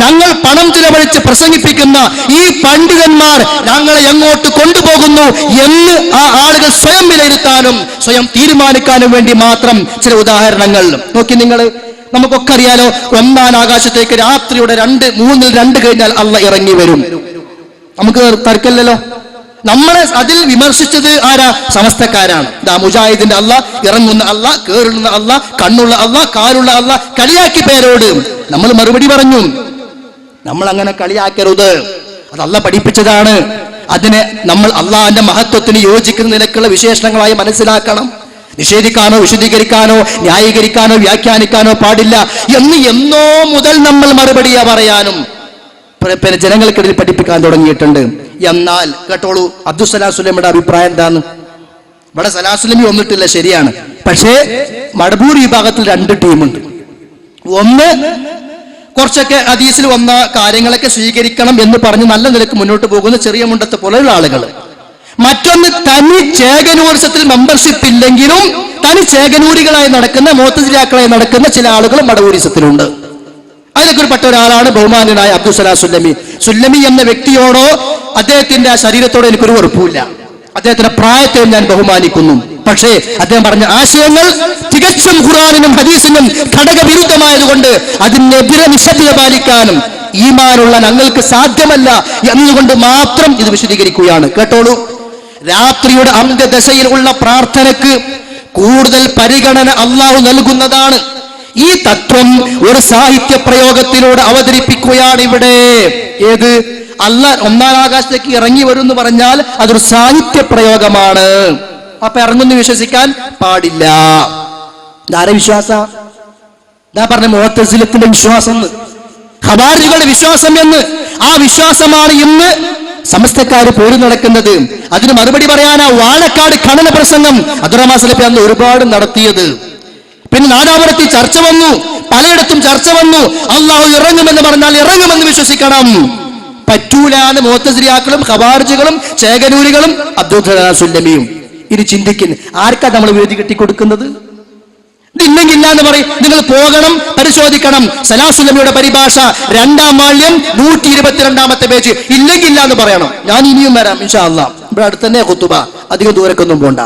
[SPEAKER 1] ഞങ്ങൾ പണം ചിലവഴിച്ച് പ്രസംഗിപ്പിക്കുന്ന ഈ പണ്ഡിതന്മാർ ഞങ്ങളെ എങ്ങോട്ട് കൊണ്ടുപോകുന്നു എന്ന് ആ ആളുകൾ സ്വയം വിലയിരുത്താനും സ്വയം തീരുമാനിക്കാനും വേണ്ടി മാത്രം ചില ഉദാഹരണങ്ങൾ നോക്കി. നിങ്ങൾ നമുക്കൊക്കെ അറിയാലോ, ഒന്നാം ആകാശത്തേക്ക് രാത്രിയുടെ 2 കഴിഞ്ഞാൽ അള്ളാഹ് ഇറങ്ങി വരും. നമുക്ക് തർക്കമില്ലല്ലോ. നമ്മളെ അതിൽ വിമർശിച്ചത് ആരാ? സമസ്തക്കാരാണ്. മുജാഹിദിന്റെ അള്ളാഹ്, ഇറങ്ങുന്ന അള്ളാഹ്, കേറുന്ന അള്ളാഹ്, കണ്ണുള്ള അള്ളാഹ്, കാലുള്ള അള്ളാഹ്, കളിയാക്കി പേരോട് നമ്മൾ മറുപടി പറഞ്ഞു. നമ്മൾ അങ്ങനെ കളിയാക്കരുത്, അത് അള്ളാഹ് പഠിപ്പിച്ചതാണ്. അതിനെ നമ്മൾ അള്ളാഹിന്റെ മഹത്വത്തിന് യോജിക്കുന്ന നിലക്കുള്ള വിശേഷണങ്ങളായി മനസ്സിലാക്കണം. നിഷേധിക്കാനോ വിശദീകരിക്കാനോ ന്യായീകരിക്കാനോ വ്യാഖ്യാനിക്കാനോ പാടില്ല എന്ന് എന്നോ മുതൽ നമ്മൾ മറുപടിയാ പറയാനും ജനങ്ങൾക്കിടയിൽ പഠിപ്പിക്കാൻ തുടങ്ങിയിട്ടുണ്ട്. എന്നാൽ കേട്ടോളൂ, അബ്ദുസ്സലാം സുലൈമിയുടെ അഭിപ്രായം എന്താണ്? ഇവിടെ സലാം സുലൈമി വന്നിട്ടില്ല, ശരിയാണ്. പക്ഷേ മടബൂർ വിഭാഗത്തിൽ 2 ടീമുണ്ട്. ഒന്ന് കുറച്ചൊക്കെ ഹദീസിൽ വന്ന കാര്യങ്ങളൊക്കെ സ്വീകരിക്കണം എന്ന് പറഞ്ഞ് നല്ല നിലക്ക് മുന്നോട്ട് പോകുന്ന ചെറിയ മുണ്ടത്തെ പോലെയുള്ള ആളുകൾ. മറ്റൊന്ന് തനി ചേകനൂർസത്തിൽ മെമ്പർഷിപ്പ് ഇല്ലെങ്കിലും തനി ചേകനൂരികളായി നടക്കുന്ന മുഅ്തസിലികളായി നടക്കുന്ന ചില ആളുകൾ മടവൂരിസത്തിലുണ്ട്. അതിലൊക്കെ പെട്ട ഒരാളാണ് ബഹുമാനനായ അബ്ദുസ്സലാം സുല്ലമി. സുല്ലമി എന്ന വ്യക്തിയോടോ അദ്ദേഹത്തിന്റെ ആ ശരീരത്തോടോ എനിക്കൊരു വെറുപ്പുമില്ല. അദ്ദേഹത്തിന്റെ പ്രായത്തെ ഞാൻ ബഹുമാനിക്കുന്നു. പക്ഷേ അദ്ദേഹം പറഞ്ഞ ആശയങ്ങൾ തികച്ചും ഖുർആനിനും ഹദീസിനും ഘടകവിരുദ്ധമായതുകൊണ്ട് അതിനെതിരെ നിശബ്ദത പാലിക്കാനും ഈമാനുള്ള ഞങ്ങൾക്ക് സാധ്യമല്ല എന്നതുകൊണ്ട് മാത്രം ഇത് വിശദീകരിക്കുകയാണ്. കേട്ടോളൂ. രാത്രിയുടെ അന്ത്യദശയിൽ ഉള്ള പ്രാർത്ഥനയ്ക്ക് കൂടുതൽ പരിഗണന അള്ളാഹു നൽകുന്നതാണ്. ഈ തത്വം ഒരു സാഹിത്യ പ്രയോഗത്തിലൂടെ അവതരിപ്പിക്കുകയാണ് ഇവിടെ. ഏത്? അള്ളാഹ് ഒന്നാം ആകാശത്തേക്ക് ഇറങ്ങി വരും എന്ന് പറഞ്ഞാൽ അതൊരു സാഹിത്യ പ്രയോഗമാണ്. അപ്പൊ ഇറങ്ങുന്നു വിശ്വസിക്കാൻ പാടില്ല. ഇതാരെ വിശ്വാസ? ഞാൻ പറഞ്ഞ മുഅ്തസിലത്തിന്റെ വിശ്വാസം, ഖവാരികളുടെ വിശ്വാസം എന്ന്. ആ വിശ്വാസമാണ് ഇന്ന് സമസ്തക്കാര് പോരി നടക്കുന്നത്. അതിന് മറുപടി പറയാനാ വാഴക്കാട് ഖനന പ്രസംഗം അബ്ദുറഹ്മാൻ സലഫി അന്ന് ഒരുപാട് നടത്തിയത്. പിന്നെ നാദാപുരത്തിൽ ചർച്ച വന്നു, പലയിടത്തും ചർച്ച വന്നു. അള്ളാഹു ഇറങ്ങുമെന്ന് പറഞ്ഞാൽ ഇറങ്ങുമെന്ന് വിശ്വസിക്കണം. പറ്റൂലാന്ന് മുഅ്തസിലികളും ഖവാരിജുകളും ചേകനൂരികളും അബ്ദുസ്സലാം സുല്ലമിയും. ഇനി ചിന്തിക്കുന്നു, ആർക്കാ നമ്മൾ വേദി കെട്ടിക്കൊടുക്കുന്നത്? ഇതില്ലെങ്കിൽ ഇല്ല എന്ന് പറയും. നിങ്ങൾ പോകണം, പരിശോധിക്കണം. സലാം സുല്ലമിയുടെ പരിഭാഷ 2-ാം വാള്യം 122-ാമത്തെ പേജ്. ഇല്ലെങ്കിൽ ഇല്ല എന്ന് പറയണം. ഞാൻ ഇനിയും വരാം ഇൻഷാ അല്ലാഹ്. ഇവിടെ അടുത്ത് തന്നെ ഖുതുബ, അധികം ദൂരക്കൊന്നും പോണ്ട.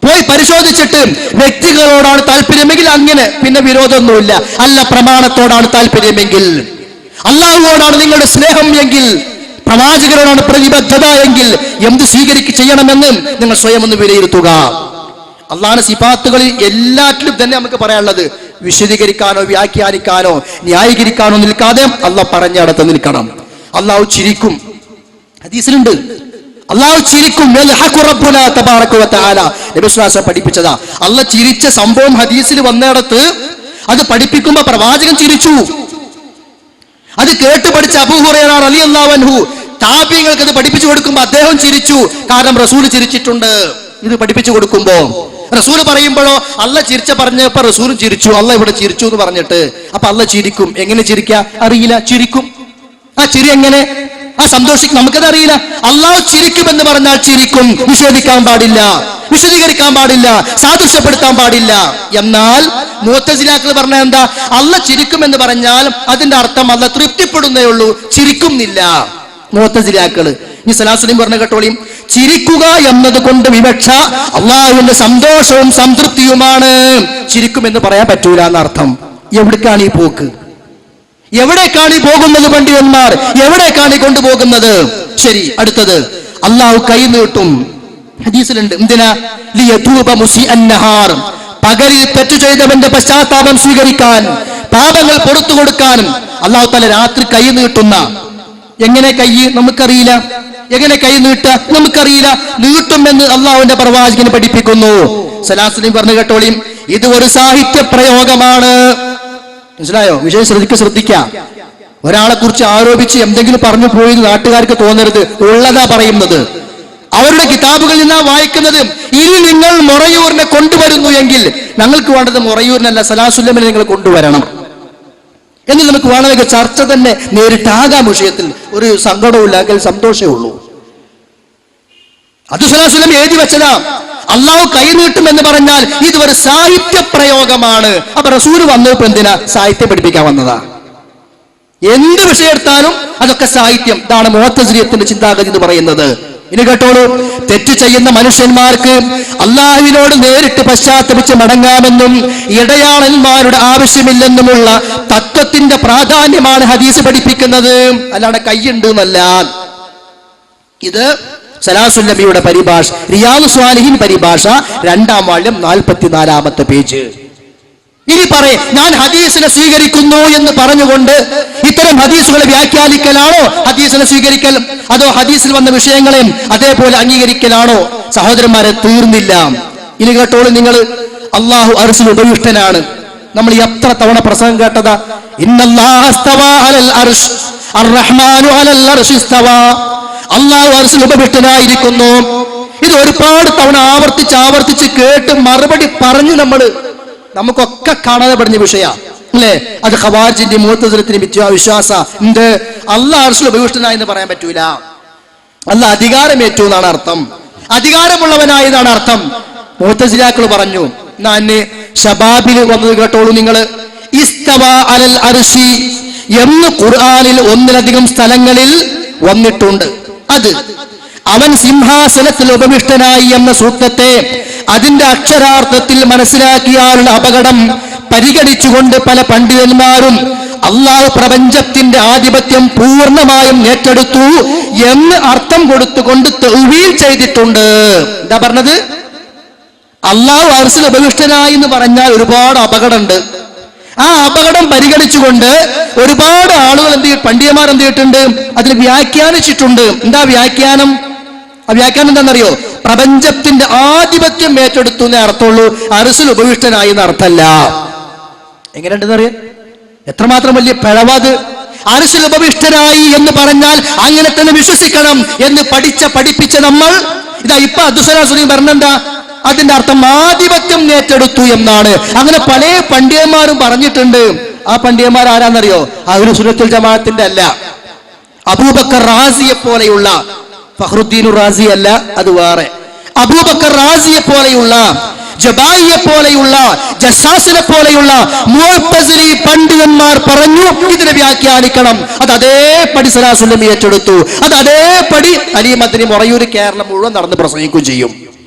[SPEAKER 1] പോയി പരിശോധിച്ചിട്ട് വ്യക്തികളോടാണ് താല്പര്യമെങ്കിൽ അങ്ങനെ, പിന്നെ വിരോധമൊന്നുമില്ല. അല്ല, പ്രമാണത്തോടാണ് താല്പര്യമെങ്കിൽ, അള്ളാഹുവോടാണ് നിങ്ങളുടെ സ്നേഹം എങ്കിൽ, പ്രവാചകരോടാണ് പ്രതിബദ്ധത എങ്കിൽ എന്ത് ചെയ്യണമെന്ന് നിങ്ങൾ സ്വയം ഒന്ന് വിലയിരുത്തുക. അള്ളാഹുവിന്റെ സിഫാത്തുകളിൽ എല്ലാറ്റിലും തന്നെ നമുക്ക് പറയാനുള്ളത് വിശദീകരിക്കാനോ വ്യാഖ്യാനിക്കാനോ ന്യായീകരിക്കാനോ നിൽക്കാതെ അള്ളാഹ് പറഞ്ഞിടത്ത് നിൽക്കണം. അള്ളാഹു ചിരിക്കും, ഹദീസിലുണ്ട്. അള്ളാഹു ചിരിക്കും. നബിസ്വലാസം പഠിപ്പിച്ചതാ. അള്ളാഹ് ചിരിച്ച സംഭവം ഹദീസിൽ വന്നിടത്ത് അത് പഠിപ്പിക്കുമ്പോ പ്രവാചകൻ ചിരിച്ചു. അത് കേട്ട് പഠിച്ച അബൂ ഹുറൈറ റളിയല്ലാഹു അൻഹു താബിഈങ്ങൾക്ക് അത് പഠിപ്പിച്ചു കൊടുക്കുമ്പോ അദ്ദേഹം ചിരിച്ചു. കാരണം റസൂൽ ചിരിച്ചിട്ടുണ്ട്. ഇത് പഠിപ്പിച്ചു കൊടുക്കുമ്പോ റസൂൽ പറയുമ്പോഴോ അള്ളാഹ് ചിരിച്ച പറഞ്ഞപ്പോ റസൂലും ചിരിച്ചു. അള്ളാഹ് ഇവിടെ ചിരിച്ചു എന്ന് പറഞ്ഞിട്ട് അപ്പൊ അള്ളാഹ് ചിരിക്കും. എങ്ങനെ ചിരിക്കുക അറിയില്ല, ചിരിക്കും. ആ ചിരി എങ്ങനെ? ആ സന്തോഷിക്കും, നമുക്കത് അറിയില്ല. അള്ളാഹു ചിരിക്കുമെന്ന് പറഞ്ഞാൽ ചിരിക്കും. നിഷേധിക്കാൻ പാടില്ല, വിശദീകരിക്കാൻ പാടില്ല, സാദൃശ്യപ്പെടുത്താൻ പാടില്ല. എന്നാൽ മുഅ്തസിലികൾ പറഞ്ഞ എന്താ? അള്ളാഹ് ചിരിക്കുമെന്ന് പറഞ്ഞാൽ അതിന്റെ അർത്ഥം അള്ളാഹ് തൃപ്തിപ്പെടുന്നേ ഉള്ളൂ, ചിരിക്കുന്നില്ല. മുഅ്തസിലികൾ ഈ സലാസുലൈം പറഞ്ഞ കേട്ടോളിയും, ചിരിക്കുക എന്നത് കൊണ്ട് വിവക്ഷ അള്ളാഹുവിന്റെ സന്തോഷവും സംതൃപ്തിയുമാണ്. ചിരിക്കുമെന്ന് പറയാൻ പറ്റൂല എന്നർത്ഥം. എവിടേക്കാണ് ഈ പോക്ക്? എവിടേക്കാണ് ഈ പോകുന്നത്? പണ്ഡിതന്മാർ എവിടേക്കാണ് ഈ കൊണ്ടുപോകുന്നത്? ശരി, അടുത്തത് അള്ളാഹു കൈ നീട്ടും. ഹദീസിലുണ്ട്. എന്തിനാ? ലിയതൂബ മുസിഅൻ നഹാർ, പകലിൽ തെറ്റു ചെയ്തവന്റെ പശ്ചാത്താപം സ്വീകരിക്കാൻ, പാപങ്ങൾ പുറത്തു കൊടുക്കാനും അള്ളാഹു തആല രാത്രി കൈ നീട്ടുന്ന. എങ്ങനെ കൈ? നമുക്കറിയില്ല. എങ്ങനെ കൈ നീട്ടുക? നമുക്കറിയില്ല. നീട്ടുമെന്ന് അള്ളാഹുവിന്റെ പ്രവാചകൻ പഠിപ്പിക്കുന്നു. സലാസുലൈം പറഞ്ഞു കേട്ടോളിയും, ഇത് ഒരു സാഹിത്യ പ്രയോഗമാണ്. മനസ്സിലായോ? വിഷയം ശ്രദ്ധിക്കുക. ഒരാളെ കുറിച്ച് ആരോപിച്ച് എന്തെങ്കിലും പറഞ്ഞു പോയി നാട്ടുകാർക്ക് തോന്നരുത്. ഉള്ളതാ പറയുന്നത്. അവരുടെ കിതാബുകളിൽ നിന്നാ വായിക്കുന്നത്. ഇനി നിങ്ങൾ മൊറയൂരിനെ കൊണ്ടുവരുന്നു എങ്കിൽ ഞങ്ങൾക്ക് വേണ്ടത് മൊറയൂരിനല്ല, സലാസുല്ലമിനെ നിങ്ങൾ കൊണ്ടുവരണം എന്ന് നമുക്ക് വേണമെങ്കിൽ ചർച്ച തന്നെ നേരിട്ടാകാം. വിഷയത്തിൽ ഒരു സങ്കടവും ഇല്ലെങ്കിൽ സന്തോഷമേ ഉള്ളൂ. അത് സലാസുല്ലം എഴുതി വെച്ചതാ. അള്ളാഹു കൈ നീട്ടുമെന്ന് പറഞ്ഞാൽ ഇത് ഒരു സാഹിത്യ പ്രയോഗമാണ്. അപ്പൊ റസൂൽ വന്നപ്പോ എന്തിനാ? സാഹിത്യം പഠിപ്പിക്കാൻ വന്നതാ. എന്ത് വിഷയം എടുത്താലും അതൊക്കെ സാഹിത്യം. ഇതാണ് മുഅ്തസിലിയത്തിന്റെ ചിന്താഗതി എന്ന് പറയുന്നത്. ഇനി കേട്ടോളൂ, തെറ്റ് ചെയ്യുന്ന മനുഷ്യന്മാർക്ക് അള്ളാഹുവിനോട് നേരിട്ട് പശ്ചാത്തപിച്ച് മടങ്ങാമെന്നും ഇടയാളന്മാരുടെ ആവശ്യമില്ലെന്നുമുള്ള തത്വത്തിന്റെ പ്രാധാന്യമാണ് ഹദീസ് പഠിപ്പിക്കുന്നത്. അല്ലാതെ കൈയുണ്ട് എന്നല്ല. ഇത് സലാസുല്ലമിയുടെ പരിഭാഷ, റിയാദുസ് സ്വാലിഹീൻ പരിഭാഷ 2-ാം വാള്യം 44-ാമത്തെ പേജ്. ഇനി പറയേ, ഞാൻ ഹദീസിനെ സ്വീകരിക്കുന്നു എന്ന് പറഞ്ഞുകൊണ്ട് ഇത്തരം ഹദീസുകളെ വ്യാഖ്യാനിക്കലാണോ ഹദീസിനെ സ്വീകരിക്കൽ? അതോ ഹദീസിൽ വന്ന വിഷയങ്ങളെയും അതേപോലെ അംഗീകരിക്കലാണോ? സഹോദരന്മാരെ, തീർന്നില്ല. ഇനി കേട്ടോളൂ നിങ്ങൾ, അള്ളാഹു അർശിൽ ഉപവിഷ്ടനാണ്. നമ്മൾ എത്ര തവണ പ്രസംഗം കേട്ടതാ? ഇന്നല്ലാഹ ഇസ്തവാ അലൽ അർശ് അർ-റഹ്മാനു അലൽ അർശി ഇസ്തവാ. അള്ളാഹു അർശിൽ ഉപവിഷ്ടനായിരിക്കുന്നു. ഇത് ഒരുപാട് തവണ ആവർത്തിച്ച് കേട്ട് മറുപടി പറഞ്ഞു നമുക്കൊക്കെ കാണാതെ പഠിഞ്ഞ വിഷയ അല്ലേ? അത് ഖവാരിജിന്റെ മുഅ്തസിലത്തിന്റെ വിശ്വാസ. എന്ത്? അള്ളാഹു അർശിൽ ഉപവിഷ്ടനായി എന്ന് പറയാൻ പറ്റൂല. അല്ല അധികാരമേറ്റു എന്നാണ് അർത്ഥം, അധികാരമുള്ളവനായി എന്നാണ് അർത്ഥം. മുഅ്തസിലാക്കൾ പറഞ്ഞു, നാന് ശബാബിൽ വന്നത് കേട്ടോളൂ നിങ്ങൾ. ഇസ്തവ അലൽ അർശി എന്ന് ഖുർആനിൽ ഒന്നിലധികം സ്ഥലങ്ങളിൽ വന്നിട്ടുണ്ട്. അത് അവൻ സിംഹാസനത്തിൽ ഉപവിഷ്ടനായി എന്ന സൂക്തത്തെ അതിന്റെ അക്ഷരാർത്ഥത്തിൽ മനസ്സിലാക്കിയാലുള്ള അപകടം പരിഗണിച്ചുകൊണ്ട് പല പണ്ഡിതന്മാരും അള്ളാഹു പ്രപഞ്ചത്തിന്റെ ആധിപത്യം പൂർണ്ണമായും ഏറ്റെടുത്തു എന്ന് അർത്ഥം കൊടുത്തുകൊണ്ട് തൗവീൽ ചെയ്തിട്ടുണ്ട്. എന്താ പറഞ്ഞത്? അള്ളാഹു അർശിൽ ഉപവിഷ്ടനായി എന്ന് പറഞ്ഞാൽ ഒരുപാട് അപകടമുണ്ട്. ആ അപകടം പരിഗണിച്ചുകൊണ്ട് ഒരുപാട് ആളുകൾ പണ്ഡിതന്മാർ എന്ത് ചെയ്തിട്ടുണ്ട്? അതിൽ വ്യാഖ്യാനിച്ചിട്ടുണ്ട്. എന്താ വ്യാഖ്യാനം? ആ വ്യാഖ്യാനം എന്താണെന്നറിയോ? പ്രപഞ്ചത്തിന്റെ ആധിപത്യം ഏറ്റെടുത്തു എന്നേ അർത്ഥമുള്ളൂ, അർശിൽ ഉപവിഷ്ടനായി എന്ന അർത്ഥമല്ല. എങ്ങനെയുണ്ടെന്ന് അറിയാം? എത്രമാത്രം വലിയ പിഴവത്! അർശിൽ ഉപവിഷ്ടനായി എന്ന് പറഞ്ഞാൽ അങ്ങനെ തന്നെ വിശ്വസിക്കണം എന്ന് പഠിപ്പിച്ച നമ്മൾ ഇതാ ഇപ്പൊ അബ്ദുസ്സലാം പറഞ്ഞെന്താ? അതിന്റെ അർത്ഥം ആധിപത്യം ഏറ്റെടുത്തു എന്നാണ്. അങ്ങനെ പല പണ്ഡിതന്മാരും പറഞ്ഞിട്ടുണ്ട്. ആ പണ്ഡിതന്മാർ ആരാന്നറിയോ? അഹ്ലു സുന്നത്തുൽ ജമാഅത്തിന്റെ അല്ല, അബൂബക്കർ റാസിയെ പോലെയുള്ള, ഫഖ്റുദ്ദീൻ റാസി അല്ല, അത് വേറെ. അബൂബക്കർ റാസിയെ പോലെയുള്ള, ജബായിയെ പോലെയുള്ള, ജസ്സാസിനെ പോലെയുള്ള മുഅ്തസിലി പണ്ഡിതന്മാർ പറഞ്ഞു ഇതിനെ വ്യാഖ്യാനിക്കണം. അത് അതേപടി സലാസുല്ലം ഏറ്റെടുത്തു. അത് അതേപടി അലി മദ്നി മൊറയൂര് കേരളം മുഴുവൻ നടന്ന് പ്രസംഗിക്കുകയും ചെയ്യും.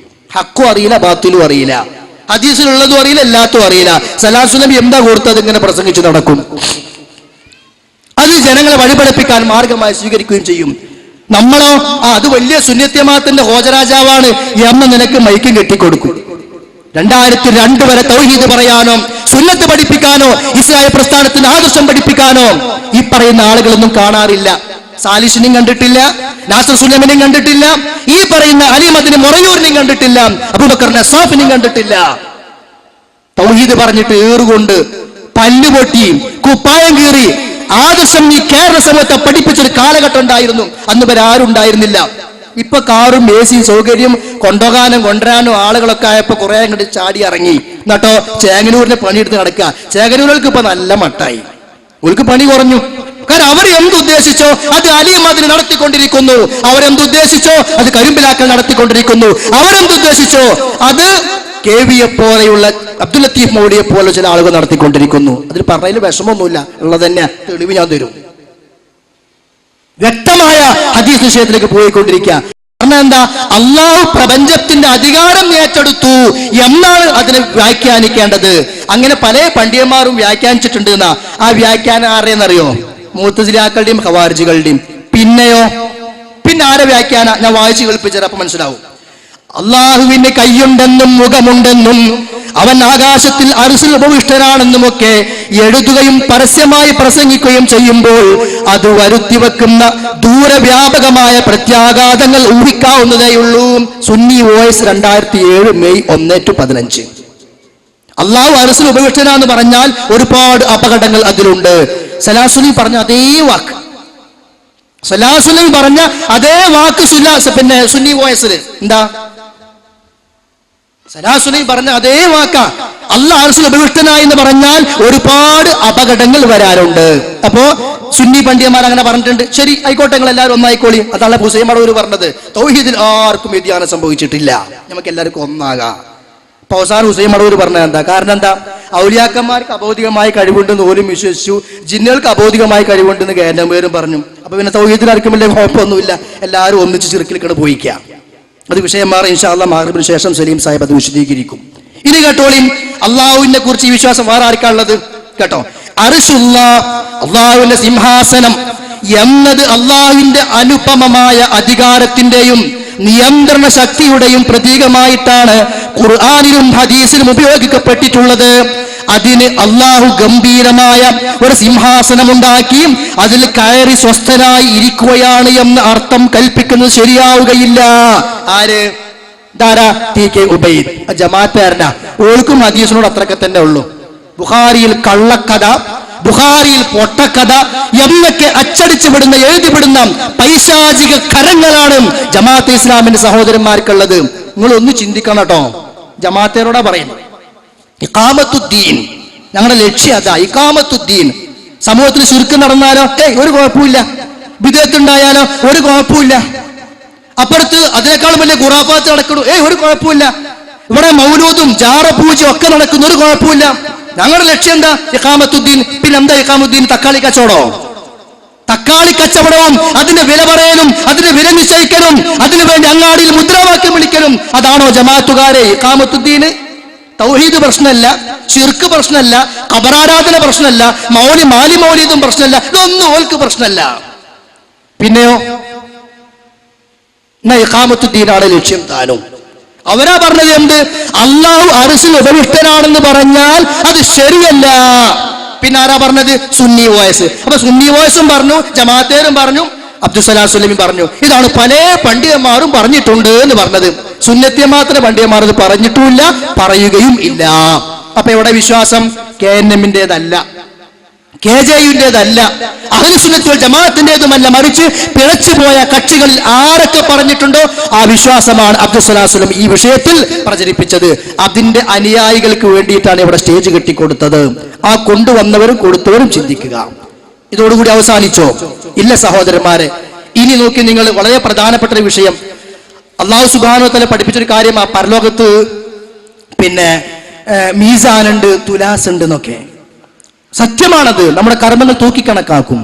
[SPEAKER 1] ഹക്കും അറിയില്ല, ബാത്തിലും അറിയില്ല, ഹദീസിലുള്ളതും അറിയില്ല, എല്ലാത്തും അറിയില്ല. സലാസുല്ലം എന്താ കൊടുത്തത് ഇങ്ങനെ പ്രസംഗിച്ചു നടക്കും. അത് ജനങ്ങളെ വഴിപഠിപ്പിക്കാൻ മാർഗമായി സ്വീകരിക്കുകയും ചെയ്യും. നമ്മളോ അത് വലിയ സുന്നത്യമാത്തിന്റെ ഹോജരാജാവാണ് എന്ന നിലക്ക് മൈക്കും കെട്ടിക്കൊടുക്കും. 2002 വരെ തൗഹീദ് പറയാനോ സുന്നത്ത് പഠിപ്പിക്കാനോ ഇസ്ലാഹി പ്രസ്ഥാനത്തിന്റെ ആദർശം പഠിപ്പിക്കാനോ ഈ പറയുന്ന ആളുകളൊന്നും കാണാറില്ല. സാലിഷിനെയും കണ്ടിട്ടില്ല, നാസർ സുലൈമിനെയും കണ്ടിട്ടില്ല, ഈ പറയുന്ന അലി മദ്നി മൊറയൂരിനെയും കണ്ടിട്ടില്ല, അബൂബക്കർ നസാഫിനെയും കണ്ടിട്ടില്ല. തൗഹീദ് പറഞ്ഞിട്ട് ഏറുകൊണ്ട് പല്ലുപൊട്ടി കുപ്പായം കീറി ആദർശം ഈ കേരള സമൂഹത്തെ പഠിപ്പിച്ചൊരു കാലഘട്ടം ഉണ്ടായിരുന്നു. അന്ന് വരെ ആരും ഉണ്ടായിരുന്നില്ല. ഇപ്പൊ കാറും AC സൗകര്യം കൊണ്ടുപോകാനും കൊണ്ടുവരാനും ആളുകളൊക്കെ ആയപ്പോ കുറെ അങ്ങോട്ട് ചാടി ഇറങ്ങി. എന്നിട്ടോ ചേങ്ങനൂരിനെ പണിയെടുത്ത് നടക്കുക. ചേങ്ങനൂർക്ക് ഇപ്പൊ നല്ല മട്ടായി, അവർക്ക് പണി കുറഞ്ഞു. കാരണം അവർ എന്തുദ്ദേശിച്ചോ അത് അലി മദ്നി നടത്തിക്കൊണ്ടിരിക്കുന്നു. അവരെന്തുദ്ദേശിച്ചോ അത് കരിമ്പിലാക്കൽ നടത്തിക്കൊണ്ടിരിക്കുന്നു. അവരെന്തുദ്ദേശിച്ചോ അത് KVയെ പോലെയുള്ള അബ്ദുൽ ലത്തീഫ് മൗലിയെ പോലെ ചില ആളുകൾ നടത്തിക്കൊണ്ടിരിക്കുന്നു. അതിൽ പറഞ്ഞതിൽ വിഷമമൊന്നുമില്ല, ഉള്ളത് തന്നെ തെളിവ് ഞാൻ തരും. വ്യക്തമായ ഹദീസ് വിഷയത്തിലേക്ക് പോയിക്കൊണ്ടിരിക്കുക. കാരണം എന്താ? അള്ളാഹു പ്രപഞ്ചത്തിന്റെ അധികാരം ഏറ്റെടുത്തു എന്നാണ് അതിനെ വ്യാഖ്യാനിക്കേണ്ടത്. അങ്ങനെ പല പണ്ഡിതന്മാരും വ്യാഖ്യാനിച്ചിട്ടുണ്ട്. എന്നാ ആ വ്യാഖ്യാനം ആരുടെയെന്നറിയോ? മുഅ്തസിലാക്കളുടെയും ഖവാരിജികളുടെയും. പിന്നെ ആരെ വ്യാഖ്യാന ഞാൻ വായിച്ചു കേൾപ്പിച്ചത് അപ്പൊ മനസ്സിലാവും. അള്ളാഹുവിന് കൈയുണ്ടെന്നും മുഖമുണ്ടെന്നും അവൻ ആകാശത്തിൽ അർശിൽ ഉപവിഷ്ടനാണെന്നുമൊക്കെ എഴുതുകയും പരസ്യമായി പ്രസംഗിക്കുകയും ചെയ്യുമ്പോൾ അത് വരുത്തിവെക്കുന്ന ദൂരവ്യാപകമായ പ്രത്യാഘാതങ്ങൾ ഊഹിക്കാവുന്നതേയുള്ളൂ. Sunni voice 2007 May 1-15. അള്ളാഹു അർശിൽ ഉപവിഷ്ടനാന്ന് പറഞ്ഞാൽ ഒരുപാട് അപകടങ്ങൾ അതിലുണ്ട്. സലാസുലി പറഞ്ഞ അതേ വാക്ക്, സലാസുലി പറഞ്ഞ അതേ വാക്ക് സുന്നി വോയിസിൽ എന്താ? സലാസുലൈം പറഞ്ഞ അതേ വാക്കാ. അല്ലാഹു അർശിൽ ഉപവിഷ്ടനായി എന്ന് പറഞ്ഞാൽ ഒരുപാട് അപകടങ്ങൾ വരാറുണ്ട്. അപ്പോ സുന്നി പണ്ഡിതന്മാർ അങ്ങനെ പറഞ്ഞിട്ടുണ്ട്. ശരി, ആയിക്കോട്ടെ, നിങ്ങൾ എല്ലാവരും ഒന്നായിക്കോളി. അതാണ് ഹുസൈൻ മടവൂർ പറഞ്ഞത്. തൗഹീദിൽ ആർക്കും വ്യതിയാനം സംഭവിച്ചിട്ടില്ല, നമുക്ക് എല്ലാവർക്കും ഒന്നാകാം. അപ്പൊ അവസാനം ഹുസൈൻ മടവൂർ പറഞ്ഞത് എന്താ? കാരണം എന്താ? ഔലിയാക്കന്മാർക്ക് അബൗദികമായ കഴിവുണ്ടെന്ന് ഓരും വിശ്വസിച്ചു, ജിന്നുകൾക്ക് അബൗദികമായ കഴിവുണ്ടെന്ന് കേരളപേരും പറഞ്ഞു. അപ്പൊ പിന്നെ തൗഹീദിൽ ആർക്കും വലിയ കുഴപ്പമൊന്നുമില്ല, എല്ലാവരും ഒന്നിച്ച് ചിർക്കിലേക്കാണ് പോയിക്കുക. അത് വിഷയം മാറി ഇൻഷാ അല്ലാഹ് മഗ്‌രിബിന് ശേഷം സലീം സാഹിബ് അത് വിശദീകരിക്കും. ഇനി കേട്ടോളിൻ, അള്ളാഹുവിനെ കുറിച്ച് ഈ വിശ്വാസം വേറെ ആർക്കാണുള്ളത് കേട്ടോ? അർശുള്ള അള്ളാഹുവിന്റെ സിംഹാസനം എന്നത് അള്ളാഹുവിന്റെ അനുപമമായ അധികാരത്തിന്റെയും നിയന്ത്രണ ശക്തിയുടെയും പ്രതീകമായിട്ടാണ് ഖുർആനിലും ഹദീസിലും ഉപയോഗിക്കപ്പെട്ടിട്ടുള്ളത്. അതിന് അള്ളാഹു ഗംഭീരമായ ഒരു സിംഹാസനം ഉണ്ടാക്കി അതിൽ കയറി സ്വസ്ഥനായി ഇരിക്കുകയാണ് എന്ന് അർത്ഥം കൽപ്പിക്കുന്നത് ശരിയാവുകയില്ല. ആര്? ധാരാ TK ഉബൈദ് ജമാഅത്തുകാരനാ. ഓൾക്കും ഹദീസിനോട് അത്രയൊക്കെ തന്നെ ഉള്ളൂ. ബുഖാരിയിൽ കള്ളക്കഥ, ബുഖാരിയിൽ പൊട്ടക്കഥ എന്നൊക്കെ അച്ചടിച്ചു വിടുന്ന എഴുതിവിടുന്ന പൈശാചിക കരങ്ങളാണ് ജമാഅത്തെ ഇസ്ലാമിന്റെ സഹോദരന്മാർക്കുള്ളത്. നിങ്ങൾ ഒന്ന് ചിന്തിക്കണം കേട്ടോ. ജമാഅത്തേരോടാ പറയുന്നത്, ഇഖാമത്തുദ്ദീൻ ഞങ്ങളുടെ ലക്ഷ്യം അതാ. ഇഖാമത്തുദ്ദീൻ. സമൂഹത്തിൽ ശിർക്ക് നടന്നാലോ ഒരു കുഴപ്പമില്ല, ബിദ്അത്ത് ഉണ്ടായാലോ ഒരു കുഴപ്പമില്ല. അപ്പുറത്ത് അതിനേക്കാളും വലിയ ഖുറാഫാത്ത് നടക്കുന്നു. ഒരു കുഴപ്പമില്ല. ഇവിടെ മൗലൂദും ജാറപൂജയും ഒക്കെ നടക്കുന്ന, ഒരു കുഴപ്പമില്ല. ഞങ്ങളുടെ ലക്ഷ്യം എന്താ? ഇഖാമത്തുദ്ദീൻ. പിന്നെ എന്താ ഇഖാമുദ്ദീൻ? തക്കാളി കച്ചവടമോ? തക്കാളി കച്ചവടവും അതിന്റെ വില പറയലും അതിന്റെ വില നിശ്ചയിക്കലും അതിനുവേണ്ടി അങ്ങാടിയിൽ മുദ്രാവാക്യം വിളിക്കലും അതാണോ ജമാഅത്തുകാരെ ഇഖാമത്തുദ്ദീൻ? തൗഹീദ് പ്രശ്നമല്ല, ശിർക്ക് പ്രശ്നമല്ല, ഖബറാരാധന പ്രശ്നമല്ല, മാലി മൗലീദും പ്രശ്നമല്ല, ഇതൊന്നും ഓൽക്ക് പ്രശ്നമല്ല. പിന്നെയോ ഇഖാമത്തുദ്ദീനാണ് ലക്ഷ്യം താനും. അവരാ പറഞ്ഞത് എന്ത്? അള്ളാഹു അർശിൽ ഉപവിഷ്ടനാണെന്ന് പറഞ്ഞാൽ അത് ശരിയല്ല. പിന്നെ ആരാ പറഞ്ഞത്? സുന്നി വോയിസ്. അപ്പൊ സുന്നി വോയിസും പറഞ്ഞു, ജമാഅത്തേരും പറഞ്ഞു, അബ്ദുസ്സലാം സുലൈമി പറഞ്ഞു. ഇതാണ് പല പണ്ഡിതന്മാരും പറഞ്ഞിട്ടുണ്ട് എന്ന് പറഞ്ഞത്. സുന്നത്തിയെ മാത്രം പണ്ഡിതന്മാർ അത് പറഞ്ഞിട്ടുമില്ല, പറയുകയും ഇല്ല. അപ്പൊ എവിടെ വിശ്വാസം? KNM-ന്റേതല്ല, KJU-ന്റേതല്ല, അഹ്ലുസുന്നത്ത് വൽ ജമാഅത്തിന്റേതുമല്ല. മറിച്ച് പിഴച്ചുപോയ കക്ഷികളിൽ ആരൊക്കെ പറഞ്ഞിട്ടുണ്ടോ ആ വിശ്വാസമാണ് അബ്ദുസ്സലാം സുലൈമി ഈ വിഷയത്തിൽ പ്രചരിപ്പിച്ചത്. അതിന്റെ അനുയായികൾക്ക് വേണ്ടിയിട്ടാണ് ഇവിടെ സ്റ്റേജ് കെട്ടിക്കൊടുത്തത്. ആ കൊണ്ടുവന്നവരും കൊടുത്തവരും ചിന്തിക്കുക. ഇതോടുകൂടി അവസാനിച്ചോ? ഇല്ല സഹോദരന്മാരെ, ഇനി നോക്കി നിങ്ങൾ, വളരെ പ്രധാനപ്പെട്ട ഒരു വിഷയം. അല്ലാഹു സുബ്ഹാനഹു വ തആല പഠിപ്പിച്ചൊരു കാര്യം, ആ പരലോകത്ത് പിന്നെ മീസാനുണ്ട്, തുലാസ് ഉണ്ട് എന്നൊക്കെ. സത്യമാണത്. നമ്മുടെ കർമ്മങ്ങൾ തൂക്കിക്കണക്കാക്കും.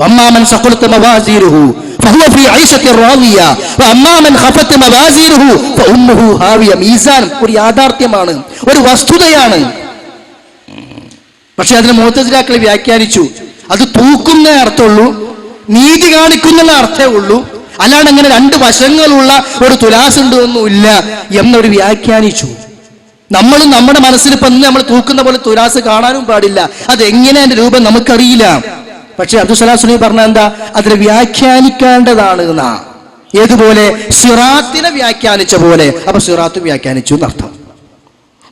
[SPEAKER 1] വമ്മാമൻ സഖലത മവാസീനുഹു ഫഹുവ ഫീ ഐശത്തിൻ റാദിയ വമ്മാമൻ ഖഫത മവാസീനുഹു ഫഉമ്മുഹു ഹാവിയ. മീസാൻ ഒരു യാഥാർത്ഥ്യമാണ്, ഒരു വസ്തുതയാണ്. പക്ഷെ അതിനെ മുഅ്തസിലാക്കൾ വ്യാഖ്യാനിച്ചു. അത് തൂക്കുന്ന അർത്ഥമുള്ളൂ, നീതി കാണിക്കുന്ന അർത്ഥമേ ഉള്ളൂ, അല്ലാണ്ട് അങ്ങനെ രണ്ട് വശങ്ങളുള്ള ഒരു തുലാസ് ഉണ്ടൊന്നുമില്ല എന്നൊരു വ്യാഖ്യാനിച്ചു. നമ്മളും നമ്മുടെ മനസ്സിൽ ഇപ്പൊ നമ്മൾ തൂക്കുന്ന പോലെ തുലാസ് കാണാനും പാടില്ല. അതെങ്ങനെ അതിന്റെ രൂപം നമുക്കറിയില്ല. പക്ഷെ അബ്ദുസ്സലാം സുലൈമി പറഞ്ഞ എന്താ? അതിനെ വ്യാഖ്യാനിക്കേണ്ടതാണ് എന്നാ. ഏതുപോലെ? സിറാത്തിനെ വ്യാഖ്യാനിച്ച പോലെ. അപ്പൊ സിറാത്ത് വ്യാഖ്യാനിച്ചു എന്നർത്ഥം.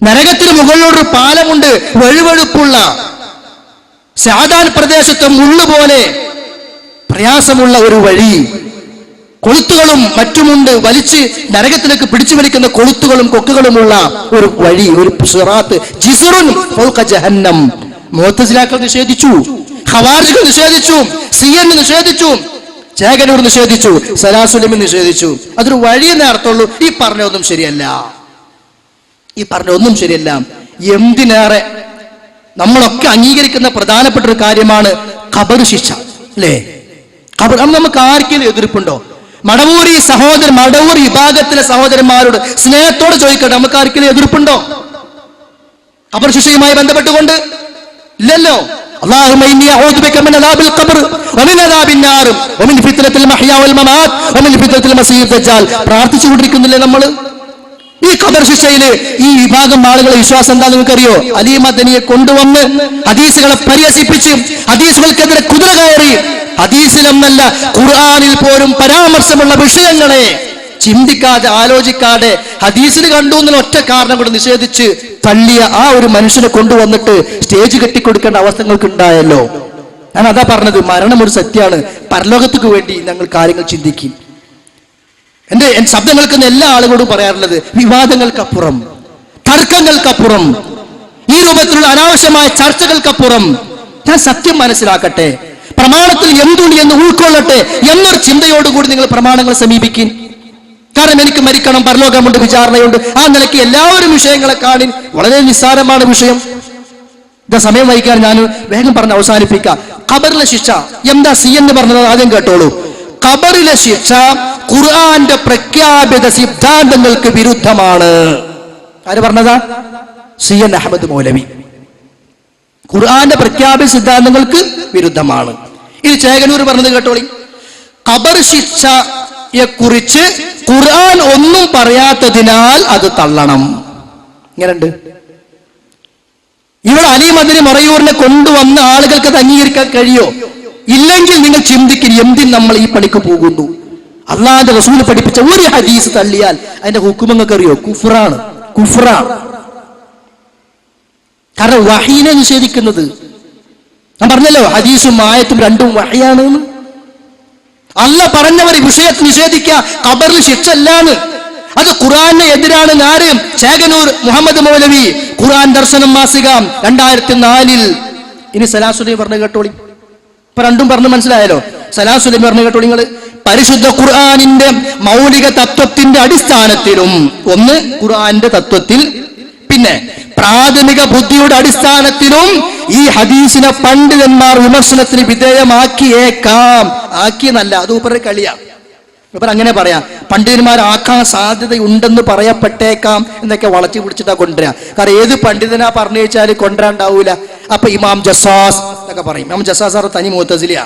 [SPEAKER 1] നരകത്തിന് മുകളിലൊരു പാലമുണ്ട്, വഴുവഴുപ്പുള്ള, സാധാരണ പ്രദേശത്തെ മുള്ളുപോലെ പ്രയാസമുള്ള ഒരു വഴി. കൊളുത്തുകളും മറ്റുമുണ്ട്, വലിച്ച് നരകത്തിലേക്ക് പിടിച്ചു വലിക്കുന്ന കൊളുത്തുകളും കൊക്കുകളുമുള്ള ഒരു വഴി, ഒരു സിറാത്ത്. ജിസ്റുൻ ഫൗഖ ജഹന്നം. മുഅ്തസിലാക്കൾ നിഷേധിച്ചു, ഖവാരിജികൾ നിഷേധിച്ചു, സിയൻ നിഷേധിച്ചു, ചേകനൂർ നിഷേധിച്ചു, സലാസുലമി നിഷേധിച്ചു. അതൊരു വഴി എന്നേ അർത്ഥമുള്ളൂ. ഈ പറഞ്ഞൊന്നും ശരിയല്ല, ഈ പറഞ്ഞൊന്നും ശരിയല്ല. എന്തിനേറെ നമ്മളൊക്കെ അംഗീകരിക്കുന്ന പ്രധാനപ്പെട്ട ഒരു കാര്യമാണ് ഖബർ ശിക്ഷ, അല്ലേ? ഖബർ നമുക്ക് ആർക്കെങ്കിലും എതിർപ്പുണ്ടോ? മടവൂർ വിഭാഗത്തിലെ സഹോദരന്മാരോട് സ്നേഹത്തോടെ ചോദിക്കട്ടെ, നമുക്ക് ആർക്കെങ്കിലും എതിർപ്പുണ്ടോ ഖബർ ശിക്ഷയുമായി ബന്ധപ്പെട്ടുകൊണ്ട്? ഇല്ലല്ലോ. اللهم إني أعوذ بك من عذاب القبر ومن عذاب النار ومن فتنة المحيا والممات ومن فتنة المسيح الدجال പ്രാർത്ഥിച്ചുകൊണ്ടിരിക്കുന്നില്ലേ നമ്മൾ? ഈ ഖബർ ശിക്ഷയില് ഈ വിഭാഗം ആളുകളെ വിശ്വാസം എന്താ നിങ്ങൾക്കറിയോ? അലി മദനിയെ കൊണ്ടുവന്ന് ഹദീസുകളെ പരിഹസിപ്പിച്ച് ഹദീസുകൾക്കെതിരെ കുതിര കയറി, ഹദീസിലെന്നല്ല ഖുർആനിൽ പോലും പരാമർശമുള്ള വിഷയങ്ങളെ ചിന്തിക്കാതെ ആലോചിക്കാതെ ഹദീസിൽ കണ്ടു എന്നുള്ള ഒറ്റ കാരണം കൊണ്ട് നിഷേധിച്ച് തള്ളിയ ആ ഒരു മനുഷ്യനെ കൊണ്ടുവന്നിട്ട് സ്റ്റേജ് കെട്ടിക്കൊടുക്കേണ്ട അവസ്ഥകൾക്ക് ഉണ്ടായല്ലോ. ഞാൻ അതാ പറഞ്ഞത്, മരണം ഒരു സത്യമാണ്. പരലോകത്തേക്ക് വേണ്ടി ഞങ്ങൾ കാര്യങ്ങൾ ചിന്തിക്കും. എന്റെ ശബ്ദം കേൾക്കുന്ന എല്ലാ ആളുകളോടും പറയാറുള്ളത്, വിവാദങ്ങൾക്കപ്പുറം, തർക്കങ്ങൾക്കപ്പുറം, ഈ രൂപത്തിലുള്ള അനാവശ്യമായ ചർച്ചകൾക്കപ്പുറം ഞാൻ സത്യം മനസ്സിലാക്കട്ടെ, പ്രമാണത്തിൽ എന്തുണ്ട് എന്ന് ഉൾക്കൊള്ളട്ടെ എന്നൊരു ചിന്തയോടുകൂടി നിങ്ങൾ പ്രമാണങ്ങളെ സമീപിക്കും. കാരണം എനിക്ക് മരിക്കണം, പരലോകമുണ്ട്, വിചാരണയുണ്ട്. ആ നിലയ്ക്ക് എല്ലാവരും വിഷയങ്ങളെ കാണി വളരെ നിസ്സാരമാണ് വിഷയം. ഇതാ സമയം വഹിക്കാൻ ഞാൻ വേഗം പറഞ്ഞ് അവസാനിപ്പിക്കാം. ഖബറിലെ ശിക്ഷ എന്താ? സിയൻ പറഞ്ഞത് ആദ്യം കേട്ടോളൂ. ഖബറിലെ ശിക്ഷ ഖുർആന്റെ പ്രഖ്യാപിത സിദ്ധാന്തങ്ങൾക്ക് വിരുദ്ധമാണ്. ആര് പറഞ്ഞതാ? സിയൻ അഹമ്മദ് മൗലവി. ഖുർആന്റെ പ്രഖ്യാപിത സിദ്ധാന്തങ്ങൾക്ക് വിരുദ്ധമാണ്. ഇത് ചേകനൂർ പറഞ്ഞത് കേട്ടോളി. ഖബർ ശിക്ഷയെ കുറിച്ച് ഖുർആൻ ഒന്നും പറയാത്തതിനാൽ അത് തള്ളണം. ഇങ്ങനെയുണ്ട്. ഇവിടെ അലി മദനി മറയൂരിനെ കൊണ്ടുവന്ന ആളുകൾക്ക് അത് അംഗീകരിക്കാൻ കഴിയോ? ഇല്ലെങ്കിൽ നിങ്ങൾ ചിന്തിക്കും, എന്തിന് നമ്മൾ ഈ പണിക്ക് പോകുന്നു? അള്ളാഹുവിന്റെ റസൂൽ പഠിപ്പിച്ച ഒരു ഹദീസ് തള്ളിയാൽ അതിന്റെ ഹുക്കം നിങ്ങൾക്ക് അറിയോ? കുഫ്റാണ്, കുഫ്റാണ്. കാരണം വഹീനെ നിഷേധിക്കുന്നത്. ഞാൻ പറഞ്ഞല്ലോ, ഹദീസും ആയത്തും രണ്ടും വഹിയാണ്. അല്ല പറഞ്ഞവർ വിഷയത്തെ നിഷേധിക്കുക ഖബറിൽ ശിക്ഷ അല്ലാന്ന്. അത് ഖുർആന് എതിരാണ്. ആര്? ചേകനൂർ മുഹമ്മദ് മൗലവി, ഖുർആൻ ദർശനം മാസിക 2004. ഇനി സലാസുലൈമി പറഞ്ഞു കേട്ടോളി. ഇപ്പൊ രണ്ടും പറഞ്ഞു മനസ്സിലായല്ലോ. സലാസുലൈമി പറഞ്ഞു കേട്ടോളി. നിങ്ങൾ പരിശുദ്ധ ഖുർആനിന്റെ മൗലിക തത്വത്തിന്റെ അടിസ്ഥാനത്തിലും, ഒന്ന് ഖുർആന്റെ തത്വത്തിൽ, പിന്നെ പ്രാഥമിക ബുദ്ധിയുടെ അടിസ്ഥാനത്തിലും ഈ ഹദീസിനെ പണ്ഡിതന്മാർ വിമർശനത്തിന് വിധേയമാക്കിയേക്കാം. ആക്കിയെന്നല്ല, അത് ഊപ്പർ കളിയാ. ഇവർ അങ്ങനെ പറയാം, പണ്ഡിതന്മാരാക്കാൻ സാധ്യതയുണ്ടെന്ന് പറയപ്പെട്ടേക്കാം എന്നൊക്കെ വളച്ചു പിടിച്ചിട്ടാ കൊണ്ടുവരാ. കാരണം ഏത് പണ്ഡിതനാ പറഞ്ഞു വെച്ചാൽ കൊണ്ടുവരാണ്ടാവൂല. അപ്പൊ ഇമാം ജസ്സാസ് എന്നൊക്കെ പറയും. ഇമാം ജസ്സാസ് തനി മുഅ്തസിലിയാ.